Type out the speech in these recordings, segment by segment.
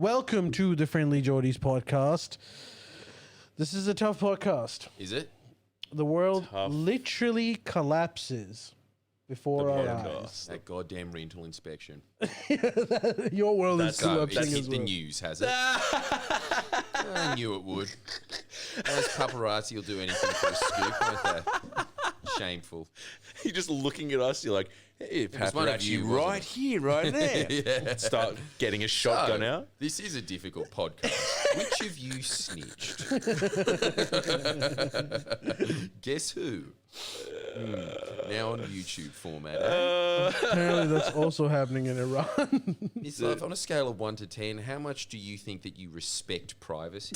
Welcome to the Friendly Jodies podcast. This is a tough podcast. Is it? The world literally collapses before our eyes. That goddamn rental inspection. Your world is collapsing That's as hit the well. news, has it? I knew it would. Those paparazzi will do anything for a scoop, won't they? Shameful. You're just looking at us. You're like, hey, was one of paparazzi, you, wasn't right it? here, right there. Yeah. Start getting a shotgun So, out. This is a difficult podcast. Which of you snitched? Guess who? Now on YouTube format. Apparently that's also happening in Iran. It's like, on a scale of 1 to 10, how much do you think that you respect privacy?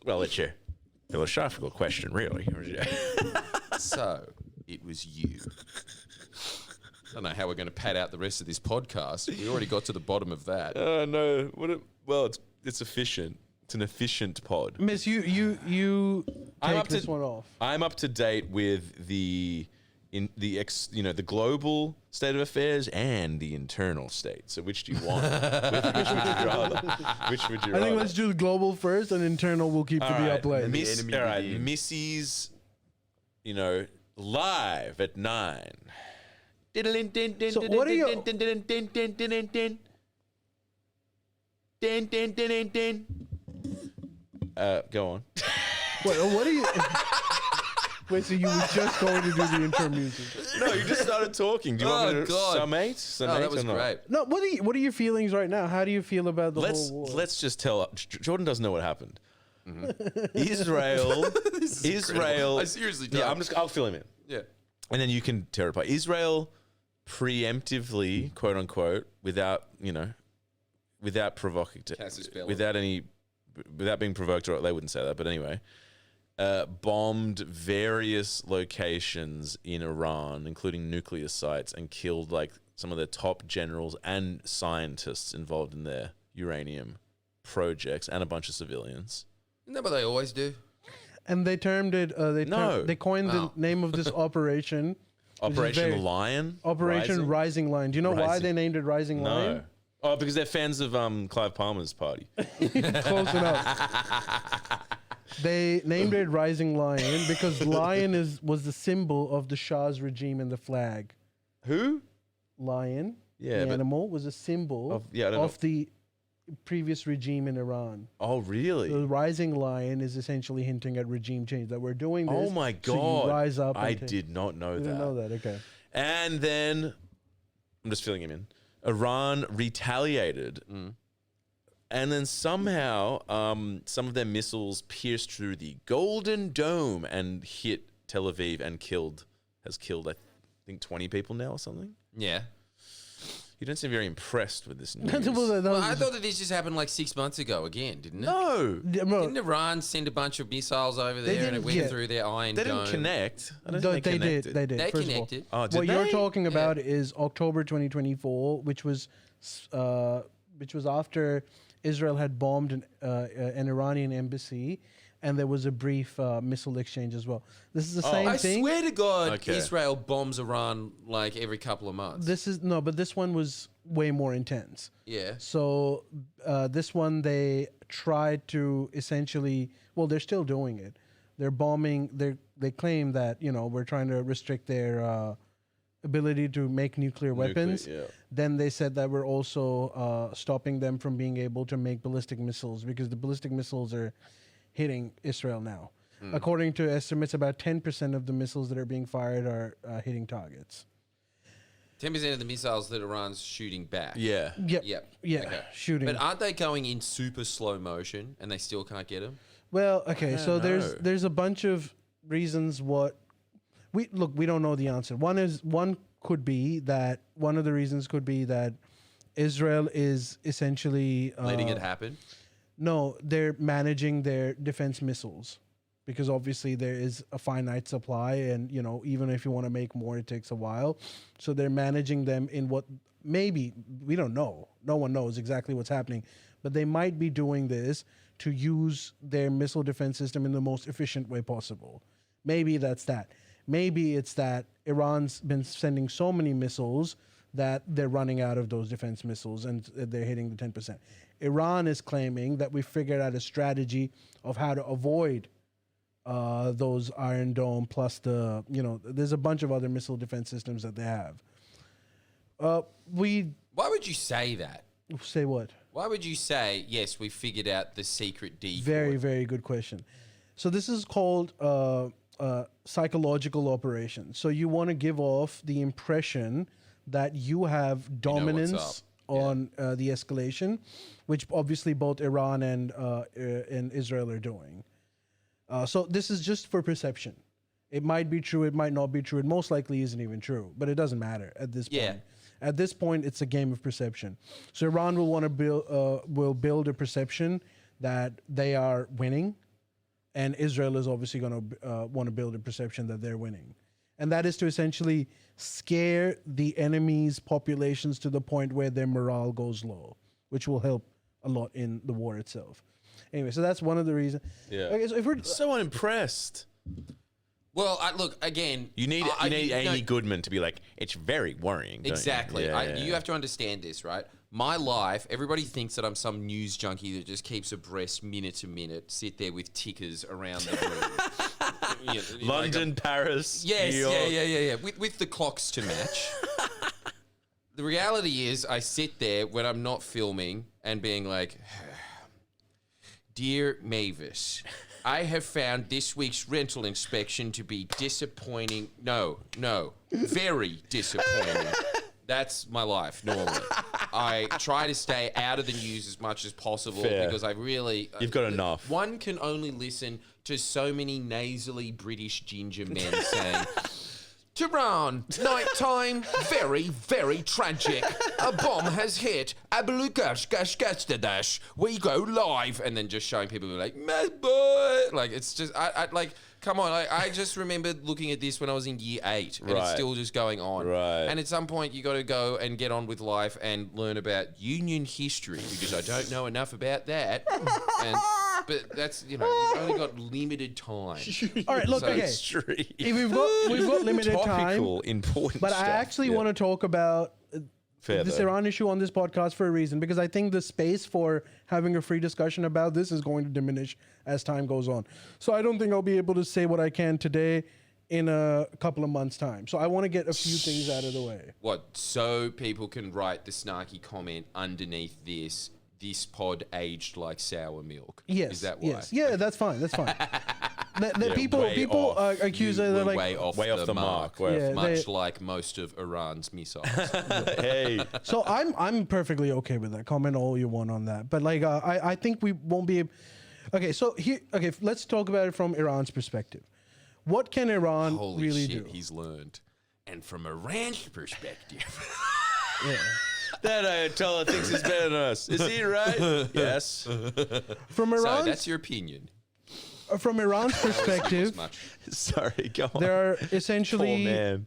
Well, it's a philosophical question, really. So, it was you. I don't know how we're going to pad out the rest of this podcast. We already got to the bottom of that. No. It's efficient. It's an efficient pod. Miss, you I'm take up to- this one off. I'm up to date with the global state of affairs and the internal state. So which do you want? which would you rather? Which would you I rather? think let's do the global first and internal we'll keep to All be right, up later. Missy's, live at 9. So what are you... Go on. What are you... Wait, so you were just going to do the intro music? No, you just started talking. Do you want me to summate? Oh, that was great. No, what are your feelings right now? How do you feel about the whole war? Let's just tell. Jordan doesn't know what happened. Israel. I seriously don't. Yeah, I'll fill him in. Yeah. And then you can tear it apart. Israel preemptively, quote unquote, without provocative, without being provoked, or they wouldn't say that, but anyway, bombed various locations in Iran, including nuclear sites, and killed like some of their top generals and scientists involved in their uranium projects, and a bunch of civilians. Isn't that what they always do? And they termed it. They coined the name of this operation. Operation Lion. Operation Rising Lion. Do you know why they named it Rising Lion? No. Oh, because they're fans of Clive Palmer's party. Close enough. They named it Rising Lion because lion was the symbol of the Shah's regime in the flag. Who? Lion, Yeah, the but- animal, was a symbol I don't know. of the previous regime in Iran. Oh, really? The Rising Lion is essentially hinting at regime change, that we're doing this. Oh my so God! you rise up. I did not know You that. didn't know that, okay. And then I'm just filling him in. Iran retaliated, and then somehow some of their missiles pierced through the Golden Dome and hit Tel Aviv and has killed I think 20 people now or something. Yeah. You don't seem very impressed with this news. I thought that this just happened like 6 months ago again, didn't it? No, Didn't Iran send a bunch of missiles over there and it went through their Iron they Dome? didn't connect. I don't They think did. connected. They did. They first of all. connected. Oh, did What they? you're talking about is October 2024, which was after Israel had bombed an Iranian embassy, and there was a brief missile exchange as well. This is the same I thing. swear to God, Okay. Israel bombs Iran like every couple of months. But this one was way more intense. Yeah. So this one they tried to essentially, well, they're still doing it. They're bombing. They claim that we're trying to restrict their ability to make nuclear weapons. yeah. Then they said that we're also stopping them from being able to make ballistic missiles because the ballistic missiles are hitting Israel now. According to estimates, about 10% of the missiles that are being fired are hitting targets. 10% of the missiles that Iran's shooting back. Yeah. Yep. Yeah, Okay. shooting. But aren't they going in super slow motion and they still can't get them? Well, okay, so don't know. there's a bunch of reasons we don't know the answer. One of the reasons could be that Israel is essentially Letting it happen? No, they're managing their defense missiles because obviously there is a finite supply, and even if you want to make more, it takes a while. So they're managing them in what maybe we don't know. No one knows exactly what's happening, but they might be doing this to use their missile defense system in the most efficient way possible. Maybe that's that. Maybe it's that Iran's been sending so many missiles that they're running out of those defense missiles and they're hitting the 10%. Iran is claiming that we figured out a strategy of how to avoid those Iron Dome plus there's a bunch of other missile defense systems that they have. Why would you say that? Say what? Why would you say, yes, we figured out the secret decoy? Very, very good question. So this is called psychological operation. So you want to give off the impression that you have dominance on the escalation, which obviously both Iran and Israel are doing. So this is just for perception. It might be true, it might not be true. It most likely isn't even true, but it doesn't matter at this point. At this point, it's a game of perception. So Iran will want to build a perception that they are winning, and Israel is obviously going to want to build a perception that they're winning. And that is to essentially scare the enemy's populations to the point where their morale goes low, which will help a lot in the war itself. Anyway, so that's one of the reasons. Yeah. Okay, so if we're So unimpressed. Well, look, again... You need Amy Goodman to be like, it's very worrying. Exactly. You? You have to understand this, right? My life, everybody thinks that I'm some news junkie that just keeps abreast minute to minute, sit there with tickers around the room. London, Paris, yes, New York. yeah. With the clocks to match. The reality is I sit there when I'm not filming and being like, Dear Mavis, I have found this week's rental inspection to be disappointing. No, very disappointing. That's my life normally. I try to stay out of the news as much as possible because I really... You've got enough. One can only listen to so many nasally British ginger men saying... Tehran, nighttime, very, very tragic. A bomb has hit. Abalugash, we go live. And then just showing people who are like, my boy. Like, it's just, I like, come on. I just remember looking at this when I was in year 8. And it's still just going on. Right. And at some point, you got to go and get on with life and learn about Union history because I don't know enough about that. But that's, you've only got limited time. all right. Look, So- okay. We've got limited time. Important But stuff. I actually want to talk about this though. Iran issue on this podcast for a reason, because I think the space for having a free discussion about this is going to diminish as time goes on. So I don't think I'll be able to say what I can today in a couple of months' time. So I want to get a few things out of the way. What? So people can write the snarky comment underneath this pod aged like sour milk. Yes. Is that why? Yes. Yeah, that's fine. That's fine. People accuse You it. They're were like, way off the mark. Yeah, much like most of Iran's missiles. Hey. so I'm perfectly okay with that. Comment all you want on that. But like, I think we won't be. Okay, so here. Okay, let's talk about it from Iran's perspective. What can Iran Holy really shit, do? he's learned. And from Iran's perspective. Yeah. That Ayatollah thinks he's better than us. Is he right? Yes. From So Iran's that's your opinion. from Iran's perspective, Sorry, go on. there are Poor essentially man.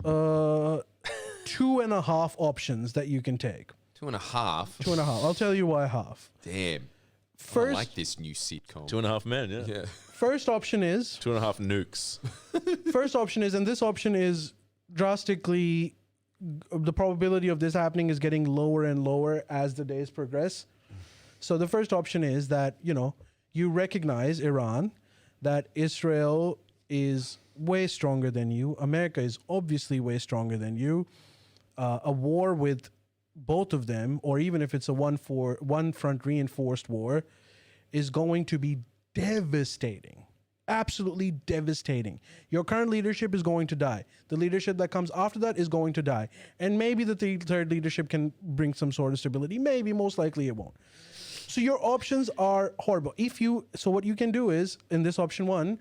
2.5 options that you can take. 2.5. 2.5. I'll tell you why half. Damn. First, I like this new sitcom. 2.5 men, yeah. Yeah. first option is 2.5 nukes. and this option is drastically, the probability of this happening is getting lower and lower as the days progress. So the first option is that, you recognize Iran, that Israel is way stronger than you. America is obviously way stronger than you. A war with both of them, or even if it's a one front reinforced war, is going to be devastating. Absolutely devastating. Your current leadership is going to die. The leadership that comes after that is going to die. And maybe the third leadership can bring some sort of stability. Maybe, most likely it won't. So your options are horrible. So what you can do is, in this option 1,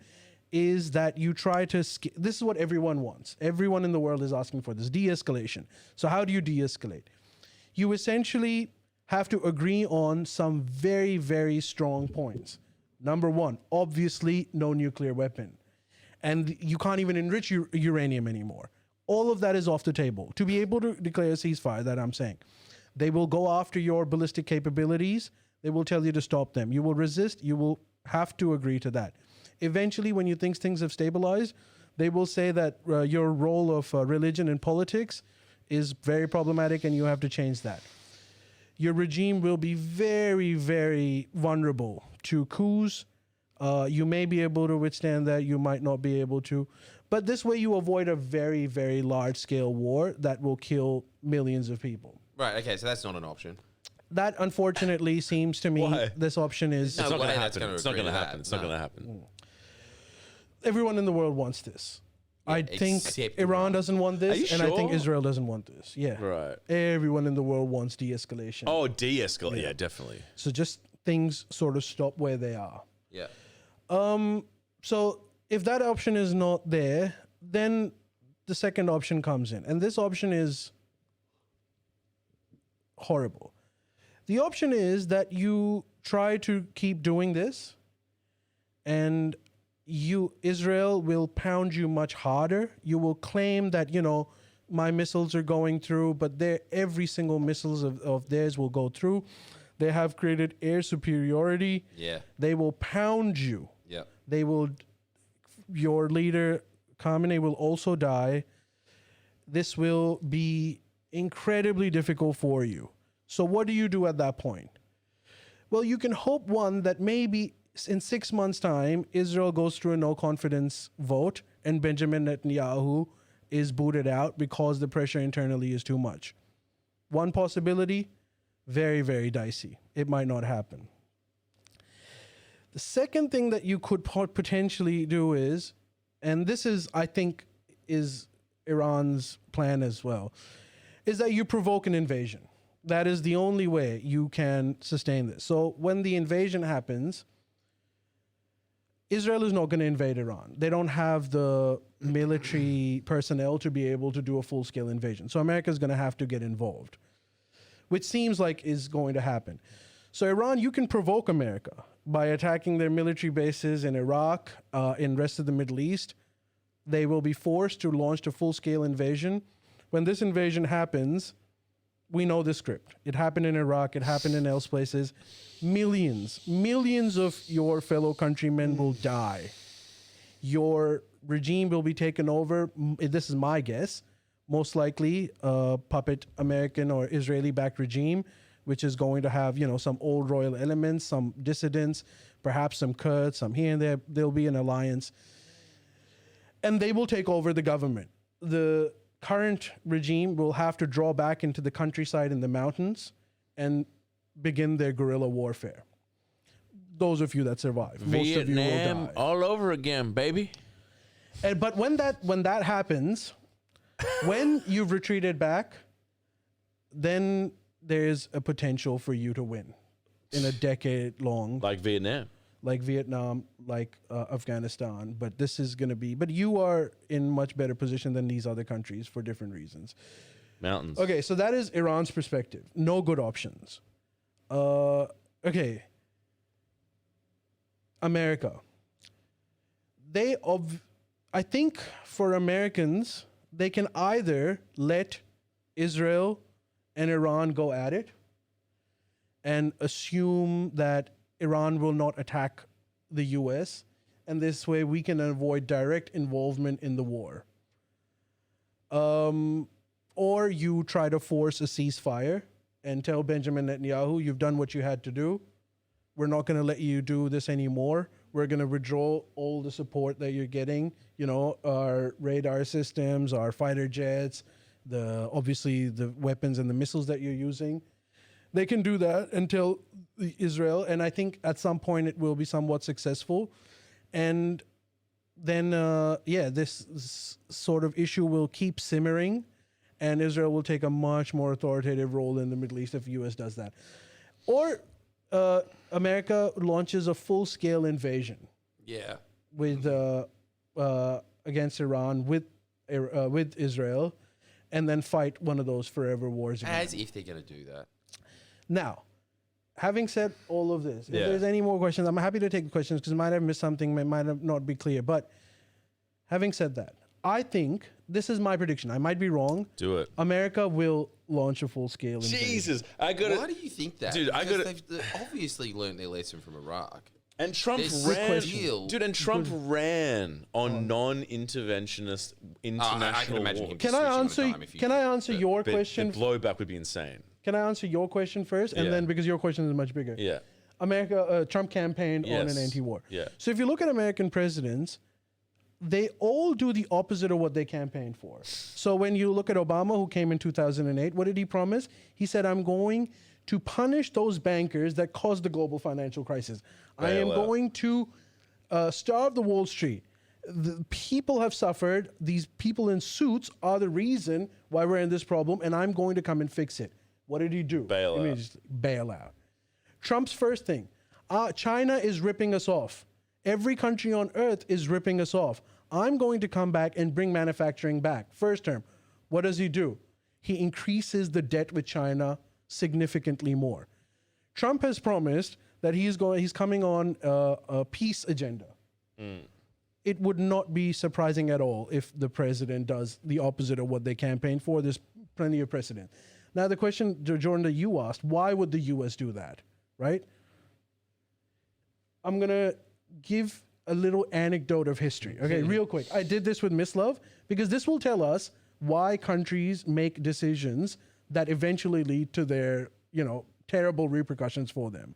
is that you try to, this is what everyone wants. Everyone in the world is asking for this, de-escalation. So how do you de-escalate? You essentially have to agree on some very, very strong points. Number 1, obviously no nuclear weapon. And you can't even enrich uranium anymore. All of that is off the table. To be able to declare a ceasefire, that I'm saying. They will go after your ballistic capabilities. They will tell you to stop them. You will resist. You will have to agree to that. Eventually, when you think things have stabilized, they will say that your role of religion and politics is very problematic, and you have to change that. Your regime will be very, very vulnerable to coups. You may be able to withstand that. You might not be able to. But this way you avoid a very, very large-scale war that will kill millions of people. Right, okay, so that's not an option. That, unfortunately, seems to me Why? this option is... No It's not way going to that's happen. gonna It's not agree going to with happen. that. It's not No. going to happen. Everyone in the world wants this. I think except Iran Iran. doesn't want this, Are you and I think sure? Israel doesn't want this. Yeah. Right. Everyone in the world wants de-escalation. Oh, de-escalate. Yeah, definitely. So just things sort of stop where they are. Yeah. So if that option is not there, then the second option comes in. And this option is horrible. The option is that you try to keep doing this, and Israel will pound you much harder. You will claim that, my missiles are going through, but every single missiles of theirs will go through. They have created air superiority. Yeah. They will pound you. Yeah. Your leader, Khamenei, will also die. This will be incredibly difficult for you. So what do you do at that point? Well, you can hope, one, that maybe in 6 months' time, Israel goes through a no confidence vote and Benjamin Netanyahu is booted out because the pressure internally is too much. One possibility, very, very dicey. It might not happen. The second thing that you could potentially do is, and this is, I think, is Iran's plan as well, is that you provoke an invasion. That is the only way you can sustain this. So when the invasion happens, Israel is not going to invade Iran. They don't have the military personnel to be able to do a full-scale invasion. So America is going to have to get involved, which seems like is going to happen. So Iran, you can provoke America by attacking their military bases in Iraq, in the rest of the Middle East. They will be forced to launch a full-scale invasion. When this invasion happens, we know the script. It happened in Iraq. It happened in else places. Millions of your fellow countrymen will die. Your regime will be taken over. This is my guess. Most likely a puppet American or Israeli-backed regime, which is going to have, some old royal elements, some dissidents, perhaps some Kurds, some here and there. There'll be an alliance. And they will take over the government. The current regime will have to draw back into the countryside in the mountains and begin their guerrilla warfare. Those of you that survive, most of you will die. all over again, baby. But when that happens, when you've retreated back, then there's a potential for you to win in a decade long, Like Vietnam. like Vietnam, like Afghanistan. But this is going to be, but you are in much better position than these other countries for different reasons. Mountains. Okay, so that is Iran's perspective. No good options. Okay. America. I think for Americans, they can either let Israel and Iran go at it and assume that Iran will not attack the US, and this way we can avoid direct involvement in the war. Or you try to force a ceasefire and tell Benjamin Netanyahu, you've done what you had to do. We're not going to let you do this anymore. We're going to withdraw all the support that you're getting, our radar systems, our fighter jets, obviously the weapons and the missiles that you're using. They can do that until Israel, and I think at some point it will be somewhat successful. And then, this sort of issue will keep simmering, and Israel will take a much more authoritative role in the Middle East if the U.S. does that. Or America launches a full-scale invasion. Yeah. With against Iran with Israel, and then fight one of those forever wars again. As if they're going to do that. Now, having said all of this, if Yeah. there's any more questions, I'm happy to take questions because I might have missed something, might have not be clear. But having said that, I think this is my prediction. I might be wrong. Do it. America will launch a full-scale invasion. Jesus. I got Why do you think that? Dude, I Because gotta- they've obviously learned their lesson from Iraq. And Trump There's ran, still- dude. And Trump ran on non-interventionist international I can imagine law. him Can switching I on a answer? dime if you Can I did, answer but- your But question? the blowback would be insane. Can I answer your question first, and Yeah. then because your question is much bigger? Yeah. Trump campaigned on an Yes. anti-war. Yeah. So if you look at American presidents, they all do the opposite of what they campaigned for. So when you look at Obama, who came in 2008, what did he promise? He said, "I'm going to punish those bankers that caused the global financial crisis. I am Bailout. going to starve the Wall Street. The people have suffered. These people in suits are the reason why we're in this problem, and I'm going to come and fix it." What did he do? Bail out. Immediately, bail out. Trump's first thing, China is ripping us off. Every country on earth is ripping us off. I'm going to come back and bring manufacturing back. First term. What does he do? He increases the debt with China significantly more. Trump has promised that he's coming on a peace agenda. It would not be surprising at all if the president does the opposite of what they campaigned for. There's plenty of precedent. Now, the question, Jordan, that you asked, why would the U.S. do that, right? I'm going to give a little anecdote of history. Okay, real quick. I did this with Miss Love because this will tell us why countries make decisions that eventually lead to their, terrible repercussions for them.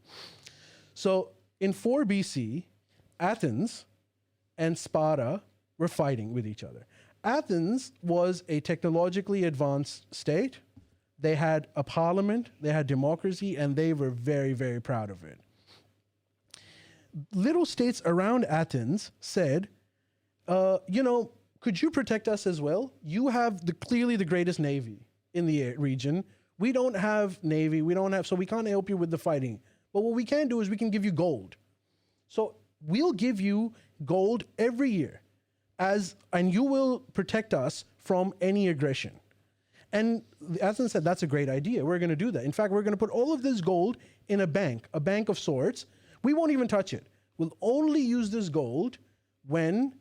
So in 4 BC, Athens and Sparta were fighting with each other. Athens was a technologically advanced state. They had a parliament, they had democracy, and they were very, very proud of it. Little states around Athens said, could you protect us as well? You have clearly the greatest navy in the region. We don't have navy, so we can't help you with the fighting. But what we can do is we can give you gold. So we'll give you gold every year, and you will protect us from any aggression. And Athens said, that's a great idea. We're going to do that. In fact, we're going to put all of this gold in a bank of sorts. We won't even touch it. We'll only use this gold when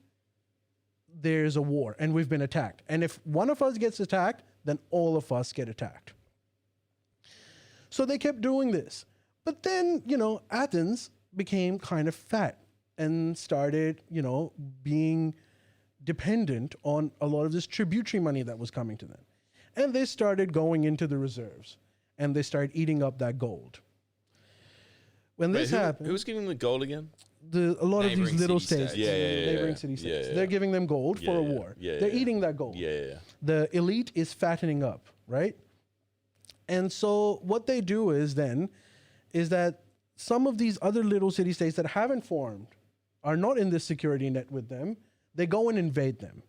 there's a war and we've been attacked. And if one of us gets attacked, then all of us get attacked. So they kept doing this. But then, Athens became kind of fat and started, being dependent on a lot of this tributary money that was coming to them. And they started going into the reserves and they started eating up that gold. When this happened, Who's giving the gold again? a lot of these Neighboring little city-states. states, neighboring city states, Yeah. they're giving them gold for a Yeah, war. yeah, They're yeah. eating that gold. Yeah. The elite is fattening up, right? And so what they do is that some of these other little city states that haven't formed, are not in this security net with them, they go and invade them.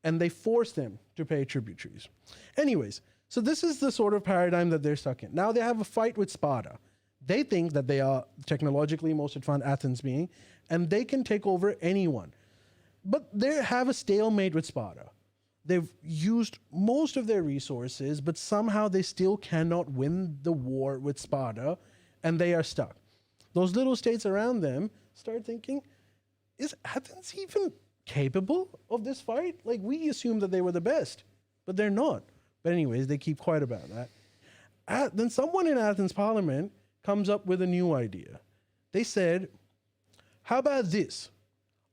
And they force them to pay tributaries. Anyways, so this is the sort of paradigm that they're stuck in. Now they have a fight with Sparta. They think that they are technologically most advanced, Athens being, and they can take over anyone. But they have a stalemate with Sparta. They've used most of their resources, but somehow they still cannot win the war with Sparta, and they are stuck. Those little states around them start thinking, is Athens even capable of this fight? Like, we assume that they were the best, but they're not. But anyways, they keep quiet about that. Then someone in Athens parliament comes up with a new idea. They said, how about this?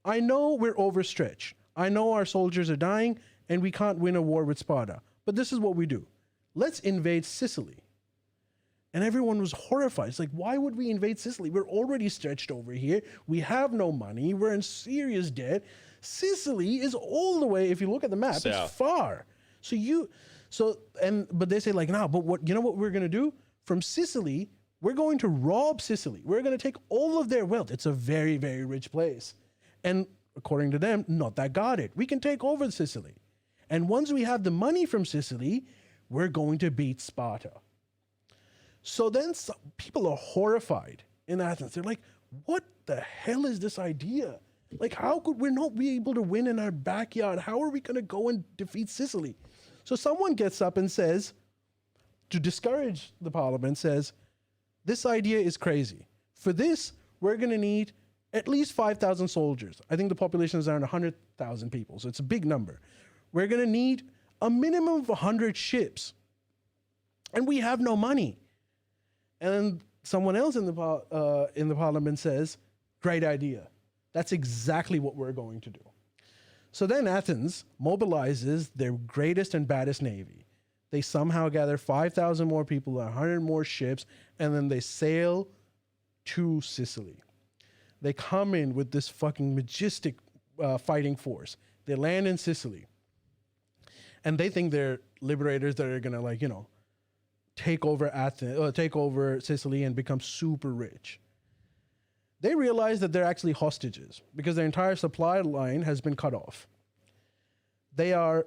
I know we're overstretched. I know our soldiers are dying and we can't win a war with Sparta. But this is what we do. Let's invade Sicily. And everyone was horrified. It's like, why would we invade Sicily? We're already stretched over here. We have no money. We're in serious debt. Sicily is all the way, if you look at the map, South. it's far. But they say like, no, but what we're going to do? From Sicily, we're going to rob Sicily. We're going to take all of their wealth. It's a very, very rich place. And according to them, not that got it. We can take over Sicily. And once we have the money from Sicily, we're going to beat Sparta. So then people are horrified in Athens. They're like, what the hell is this idea? Like, how could we not be able to win in our backyard? How are we going to go and defeat Sicily? So someone gets up and says, to discourage the parliament, says, this idea is crazy. For this, we're going to need at least 5,000 soldiers. I think the population is around 100,000 people, so it's a big number. We're going to need a minimum of 100 ships. And we have no money. And someone else in the parliament says, Great idea. That's exactly what we're going to do. So then Athens mobilizes their greatest and baddest navy. They somehow gather 5,000 more people, 100 more ships, and then they sail to Sicily. They come in with this fucking majestic fighting force. They land in Sicily. And they think they're liberators that are going to, like, you know, take over take over Sicily and become super rich. They realize that they're actually hostages because their entire supply line has been cut off. A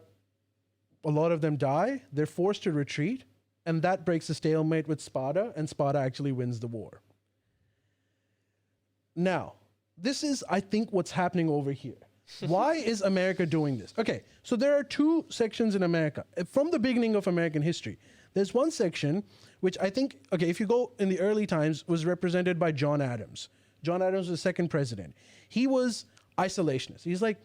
lot of them die, they're forced to retreat, and that breaks the stalemate with Sparta, and Sparta actually wins the war. Now, this is, I think, what's happening over here. Why is America doing this? Okay, so there are two sections in America. From the beginning of American history, there's one section which I think, okay, if you go in the early times, was represented by John Adams. John Adams was the second president. He was isolationist. He's like,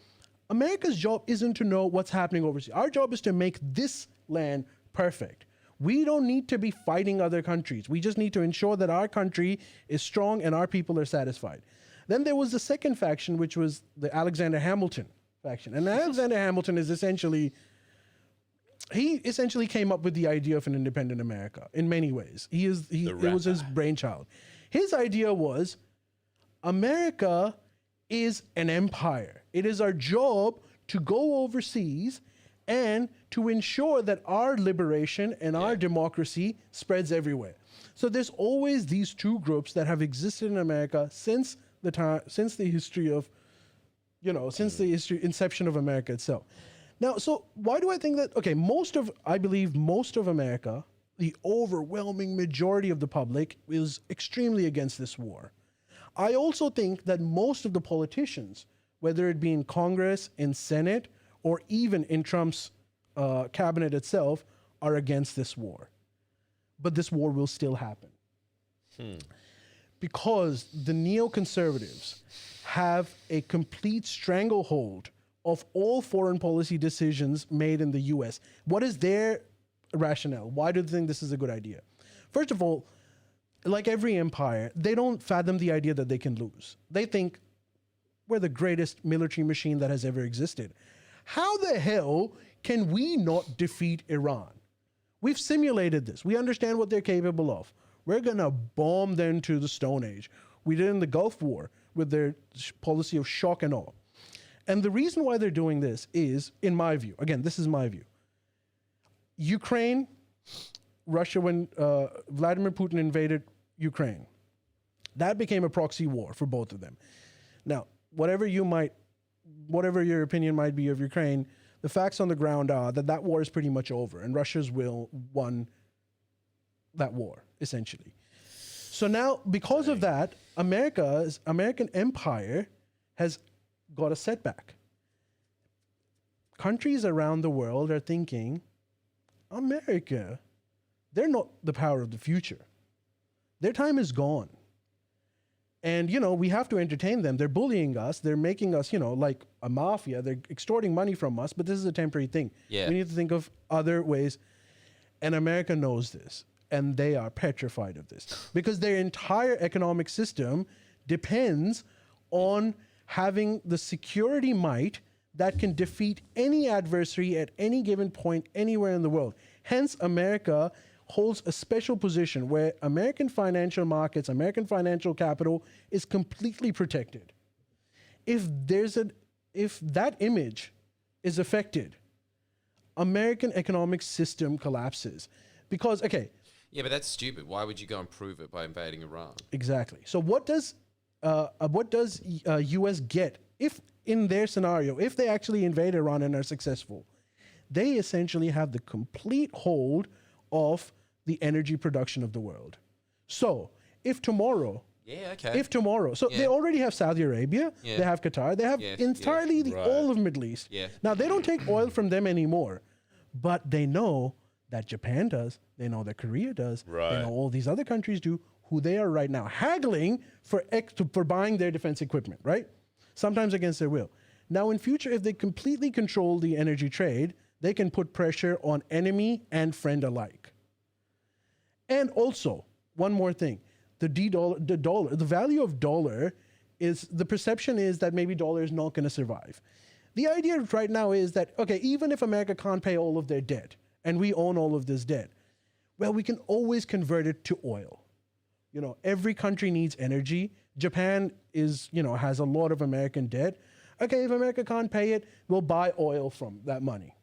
America's job isn't to know what's happening overseas. Our job is to make this land perfect. We don't need to be fighting other countries. We just need to ensure that our country is strong and our people are satisfied. Then there was the second faction, which was the Alexander Hamilton faction. And Alexander Hamilton is essentially came up with the idea of an independent America in many ways. It was his brainchild. His idea was America is an empire. It is our job to go overseas and to ensure that our liberation and our democracy spreads everywhere. So there's always these two groups that have existed in America since the inception of America itself. Now, so why do I think that? Okay, I believe most of America, the overwhelming majority of the public, is extremely against this war. I also think that most of the politicians, whether it be in Congress, in Senate, or even in Trump's cabinet itself, are against this war. But this war will still happen. Because the neoconservatives have a complete stranglehold of all foreign policy decisions made in the US. What is their rationale? Why do they think this is a good idea? First of all, like every empire, they don't fathom the idea that they can lose. They think we're the greatest military machine that has ever existed. How the hell can we not defeat Iran? We've simulated this. We understand what they're capable of. We're going to bomb them to the Stone Age. We did in the Gulf War with their policy of shock and awe. And the reason why they're doing this is, in my view, again, this is my view. Ukraine, Russia, when Vladimir Putin invaded Ukraine, that became a proxy war for both of them. Now, whatever your opinion might be of Ukraine, the facts on the ground are that war is pretty much over, and Russia's won that war, essentially. So now, because of that, American empire has got a setback. Countries around the world are thinking, America, they're not the power of the future. Their time is gone. And, we have to entertain them. They're bullying us. They're making us, like a mafia. They're extorting money from us, but this is a temporary thing. Yeah. We need to think of other ways. And America knows this. And they are petrified of this. Because their entire economic system depends on having the security might that can defeat any adversary at any given point anywhere in the world. Hence, America holds a special position where American financial markets, American financial capital is completely protected. If that image is affected, American economic system collapses. Because, okay. Yeah, but that's stupid. Why would you go and prove it by invading Iran? Exactly. So what does U.S. get if, in their scenario, if they actually invade Iran and are successful? They essentially have the complete hold of the energy production of the world. So if tomorrow, they already have Saudi Arabia, they have Qatar, they have entirely all of Middle East. Yeah. Now they don't take oil from them anymore, but they know that Japan does, they know that Korea does, they know all these other countries do, who they are right now haggling for buying their defense equipment, right? Sometimes against their will. Now in future, if they completely control the energy trade, they can put pressure on enemy and friend alike. And also, one more thing, the value of dollar is the perception is that maybe dollar is not going to survive. The idea right now is that, okay, even if America can't pay all of their debt and we own all of this debt, well, we can always convert it to oil. You know, every country needs energy. Japan is, you know, has a lot of American debt. Okay, if America can't pay it, we'll buy oil from that money.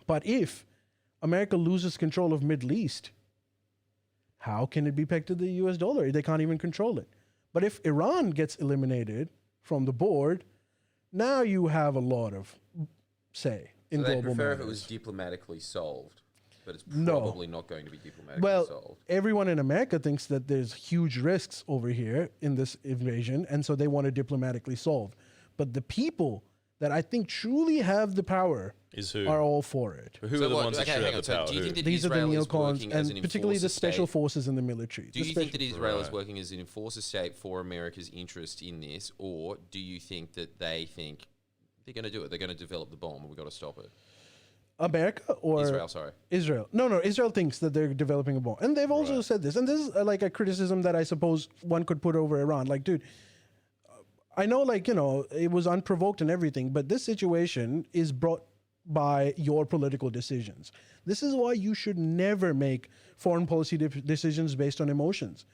But if America loses control of Middle East, how can it be pegged to the US dollar? They can't even control it. But if Iran gets eliminated from the board, now you have a lot of say in So they global prefer matters. if it was diplomatically solved, but it's No. probably not going to be diplomatically Well, solved. everyone in America thinks that there's huge risks over here in this invasion, and so they want to diplomatically solve. But the people that I think truly have the power Is who? are all for it. Who So are the what- ones that okay, should hang have on, the so power? do you think Who? that These are the Israel is neocons, working as and an particularly the enforcer special state? forces in the military. Do The you spec- think that Israel is Right. working as an enforcer state for America's interest in this, or do you think that they think they're going to do it? They're going to develop the bomb, and we've got to stop it. America or Israel, sorry. Israel. No, Israel thinks that they're developing a bomb. And they've also Right. said this. And this is like a criticism that I suppose one could put over Iran. Like, dude, I know, like, you know, it was unprovoked and everything, but this situation is brought by your political decisions. This is why you should never make foreign policy decisions based on emotions.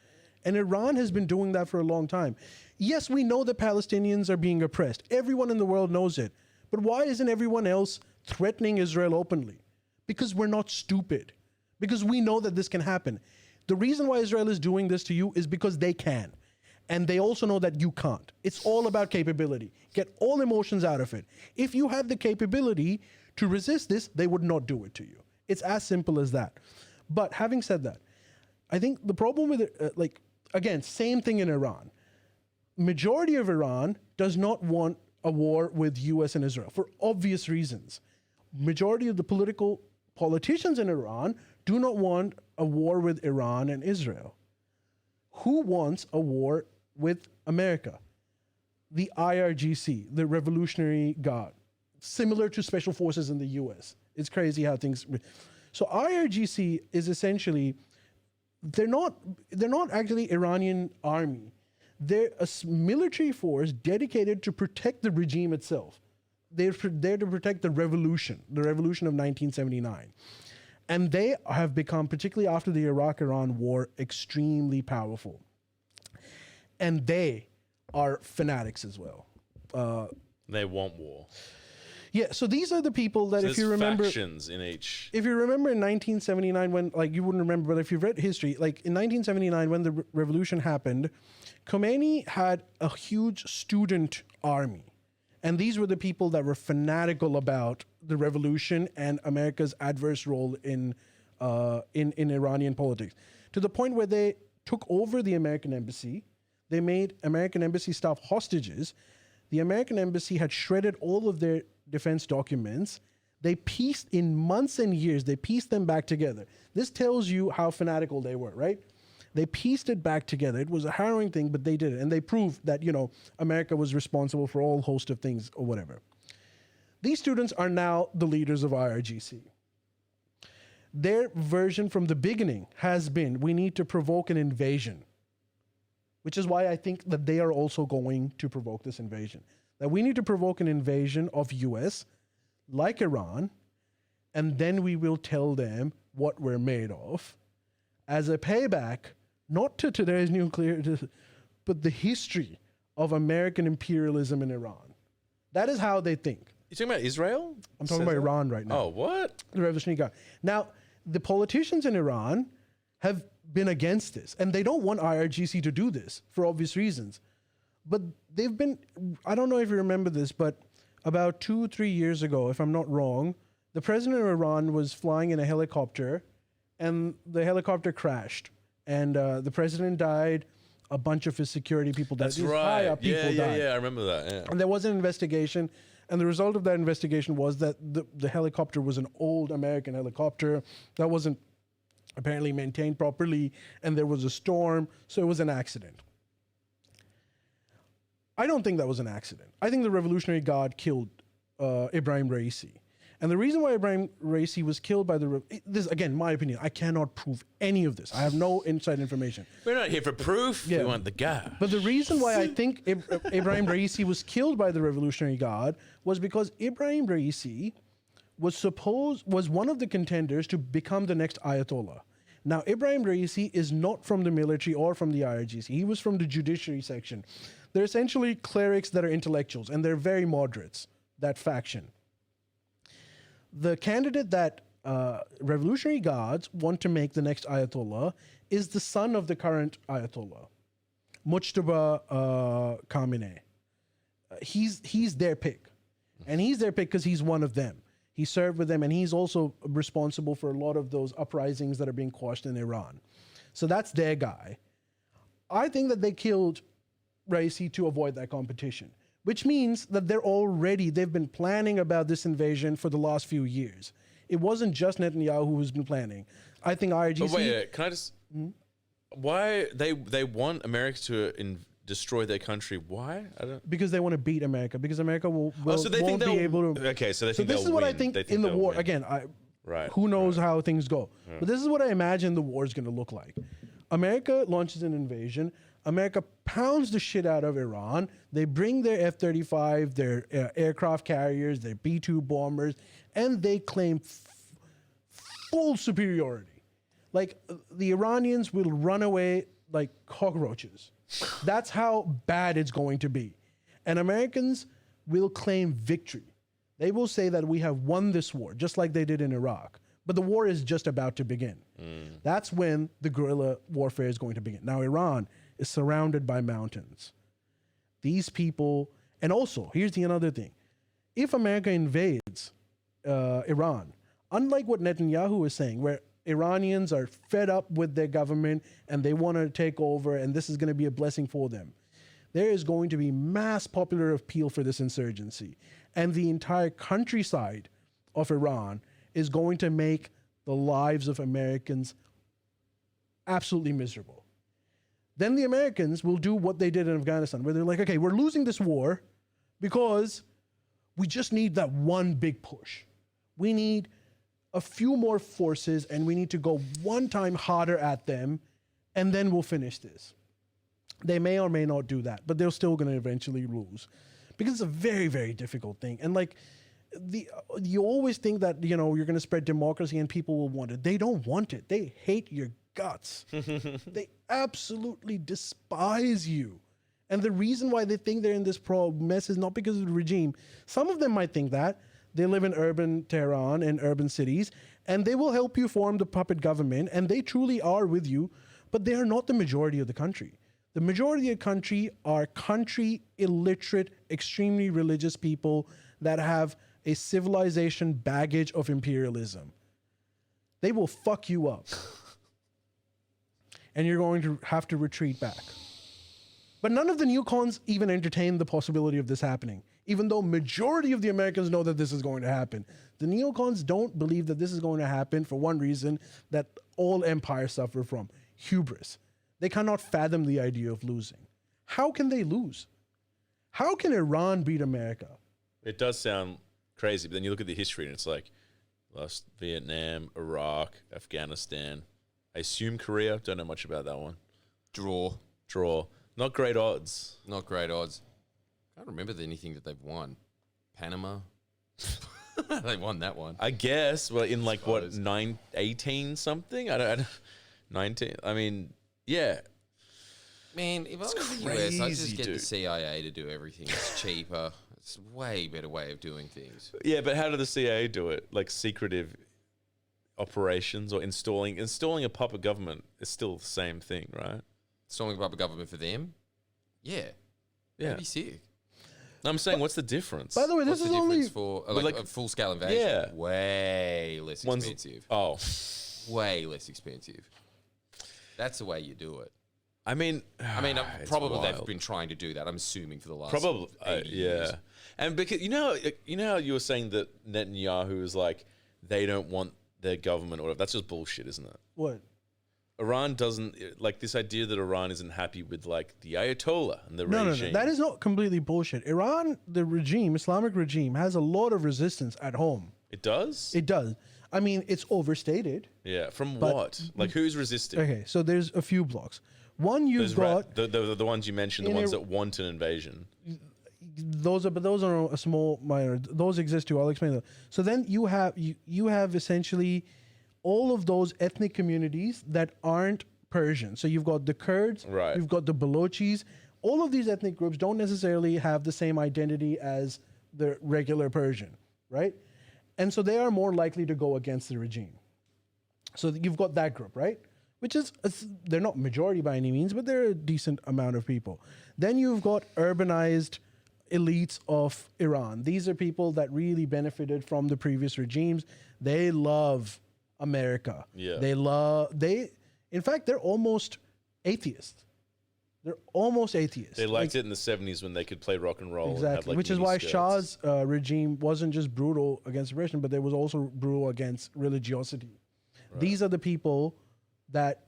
And Iran has been doing that for a long time. Yes, we know that Palestinians are being oppressed. Everyone in the world knows it. But why isn't everyone else threatening Israel openly? Because we're not stupid. Because we know that this can happen. The reason why Israel is doing this to you is because they can. And they also know that you can't. It's all about capability. Get all emotions out of it. If you had the capability to resist this, they would not do it to you. It's as simple as that. But having said that, I think the problem with it, like, again, same thing in Iran. Majority of Iran does not want a war with US and Israel for obvious reasons. Majority of the politicians in Iran do not want a war with Iran and Israel. Who wants a war with America? The IRGC, the Revolutionary Guard, similar to special forces in the US. It's crazy how things. So IRGC is essentially, they're not actually Iranian army. They're a military force dedicated to protect the regime itself. They're there to protect the revolution of 1979. And they have become, particularly after the Iraq-Iran war, extremely powerful. And they are fanatics as well. They want war. Yeah, so these are the people that, So if you there's remember, factions in each. if you remember in 1979, when, like, you wouldn't remember, but if you've read history, like in 1979, when the revolution happened, Khomeini had a huge student army. And these were the people that were fanatical about the revolution and America's adverse role in Iranian politics, to the point where they took over the American embassy. They made American embassy staff hostages. The American embassy had shredded all of their defense documents. They pieced, in months and years, they pieced them back together. This tells you how fanatical they were, right? They pieced it back together. It was a harrowing thing, but they did it. And they proved that, you know, America was responsible for all host of things or whatever. These students are now the leaders of IRGC. Their version from the beginning has been, we need to provoke an invasion, which is why I think that they are also going to provoke this invasion. That we need to provoke an invasion of US, like Iran, and then we will tell them what we're made of as a payback, not to today's nuclear, but the history of American imperialism in Iran. That is how they think. You talking about Israel? I'm talking about Iran right now. Oh, what? The Revolutionary Guard. Now, the politicians in Iran have been against this, and they don't want IRGC to do this for obvious reasons. But they've been, I don't know if you remember this, but about 2-3 years ago, if I'm not wrong, the president of Iran was flying in a helicopter, and the helicopter crashed. And the president died. A bunch of his security people died. That's These right. high-up people died. Yeah, I remember that. Yeah. And there was an investigation, and the result of that investigation was that the helicopter was an old American helicopter that wasn't apparently maintained properly, and there was a storm, so it was an accident. I don't think that was an accident. I think the Revolutionary Guard killed Ibrahim Raisi. And the reason why Ibrahim Raisi was killed by this, again, my opinion, I cannot prove any of this. I have no inside information. We're not here for proof. Yeah. We want the guy. But the reason why I think Ibrahim Raisi was killed by the Revolutionary Guard was because Ibrahim Raisi was one of the contenders to become the next Ayatollah. Now, Ibrahim Raisi is not from the military or from the IRGC. He was from the judiciary section. They're essentially clerics that are intellectuals, and they're very moderates, that faction. The candidate that Revolutionary Guards want to make the next Ayatollah is the son of the current Ayatollah, Mujtaba Khamenei. He's their pick. And he's their pick because he's one of them. He served with them, and he's also responsible for a lot of those uprisings that are being quashed in Iran. So that's their guy. I think that they killed Raisi to avoid that competition, which means that they've been planning about this invasion for the last few years. It wasn't just Netanyahu who's been planning. I think IRGC... But wait, can I just... Why they want America to destroy their country? Why? Because they want to beat America. Because America won't be able to... Okay, so they So think this they'll is what win. I think They in the they'll war. win. Again, Right. who knows how things go. But this is what I imagine the war is going to look like. America launches an invasion. America pounds the shit out of Iran. They bring their F-35, their aircraft carriers, their B-2 bombers, and they claim full superiority. Like, the Iranians will run away like cockroaches. That's how bad it's going to be. And Americans will claim victory. They will say that we have won this war, just like they did in Iraq. But the war is just about to begin. That's when the guerrilla warfare is going to begin. Now, Iran is surrounded by mountains. These people, and also, here's another thing. If America invades Iran, unlike what Netanyahu is saying, where Iranians are fed up with their government and they want to take over and this is going to be a blessing for them, there is going to be mass popular appeal for this insurgency. And the entire countryside of Iran is going to make the lives of Americans absolutely miserable. Then the Americans will do what they did in Afghanistan, where they're like, okay, we're losing this war because we just need that one big push. We need a few more forces and we need to go one time harder at them and then we'll finish this. They may or may not do that, but they're still going to eventually lose because it's a very, very difficult thing. And like, you always think that, you're going to spread democracy and people will want it. They don't want it. They hate your guts. They absolutely despise you. And the reason why they think they're in this mess is not because of the regime. Some of them might think that. They live in urban Tehran and urban cities, and they will help you form the puppet government, and they truly are with you, but they are not the majority of the country. The majority of the country are country illiterate, extremely religious people that have a civilization baggage of imperialism. They will fuck you up. And you're going to have to retreat back. But none of the neocons even entertain the possibility of this happening, even though majority of the Americans know that this is going to happen. The neocons don't believe that this is going to happen for one reason that all empires suffer from: hubris. They cannot fathom the idea of losing. How can they lose? How can Iran beat America? It does sound crazy, but then you look at the history and it's like lost Vietnam, Iraq, Afghanistan. I assume Korea. Don't know much about that one. Draw. Not great odds. Not great odds. Can't remember anything that they've won. Panama. They won that one. I guess. Well, in like what, 18 something? I don't 19. I mean, yeah. Man, if I was in the US, I'd just get the CIA to do everything. It's cheaper. It's a way better way of doing things. Yeah, but how do the CIA do it? Like secretive operations or installing a puppet government is still the same thing, right? Installing a puppet government for them? Yeah. Yeah. That'd be sick. I'm saying, what's the difference? By the way, this What's the is only difference for like a full-scale invasion? Yeah. Way less expensive. Oh. Way less expensive. That's the way you do it. I mean, it's probably they've wild. been trying to do that. I'm assuming for the last Probably, 80 years. yeah. And because you know how you were saying that Netanyahu is like they don't want their government or whatever. That's just bullshit, isn't it? what? Iran doesn't like this idea that Iran isn't happy with like the Ayatollah and the No. regime. That is not completely bullshit. Iran, the regime, Islamic regime, has a lot of resistance at home. It does? It does. I mean, it's overstated. Yeah. From But- what? Like, who's resisting? Okay, so there's a few blocks. One, you've Those got the ones you mentioned, the in ones a- that want an invasion. those are a small minor. Those exist too. I'll explain them. So then you have essentially all of those ethnic communities that aren't Persian. So you've got the Kurds, Right. you've got the Balochis. All of these ethnic groups don't necessarily have the same identity as the regular Persian, right? And so they are more likely to go against the regime. So you've got that group, right? Which is, they're not majority by any means, but they're a decent amount of people. Then you've got urbanized elites of Iran. These are people that really benefited from the previous regimes. They love America. Yeah. In fact, they're almost atheists. They're almost atheists. They liked it in the 70s when they could play rock and roll. And have, Exactly, like, which is mini why skirts. Shah's regime wasn't just brutal against oppression, but they was also brutal against religiosity. These are the people that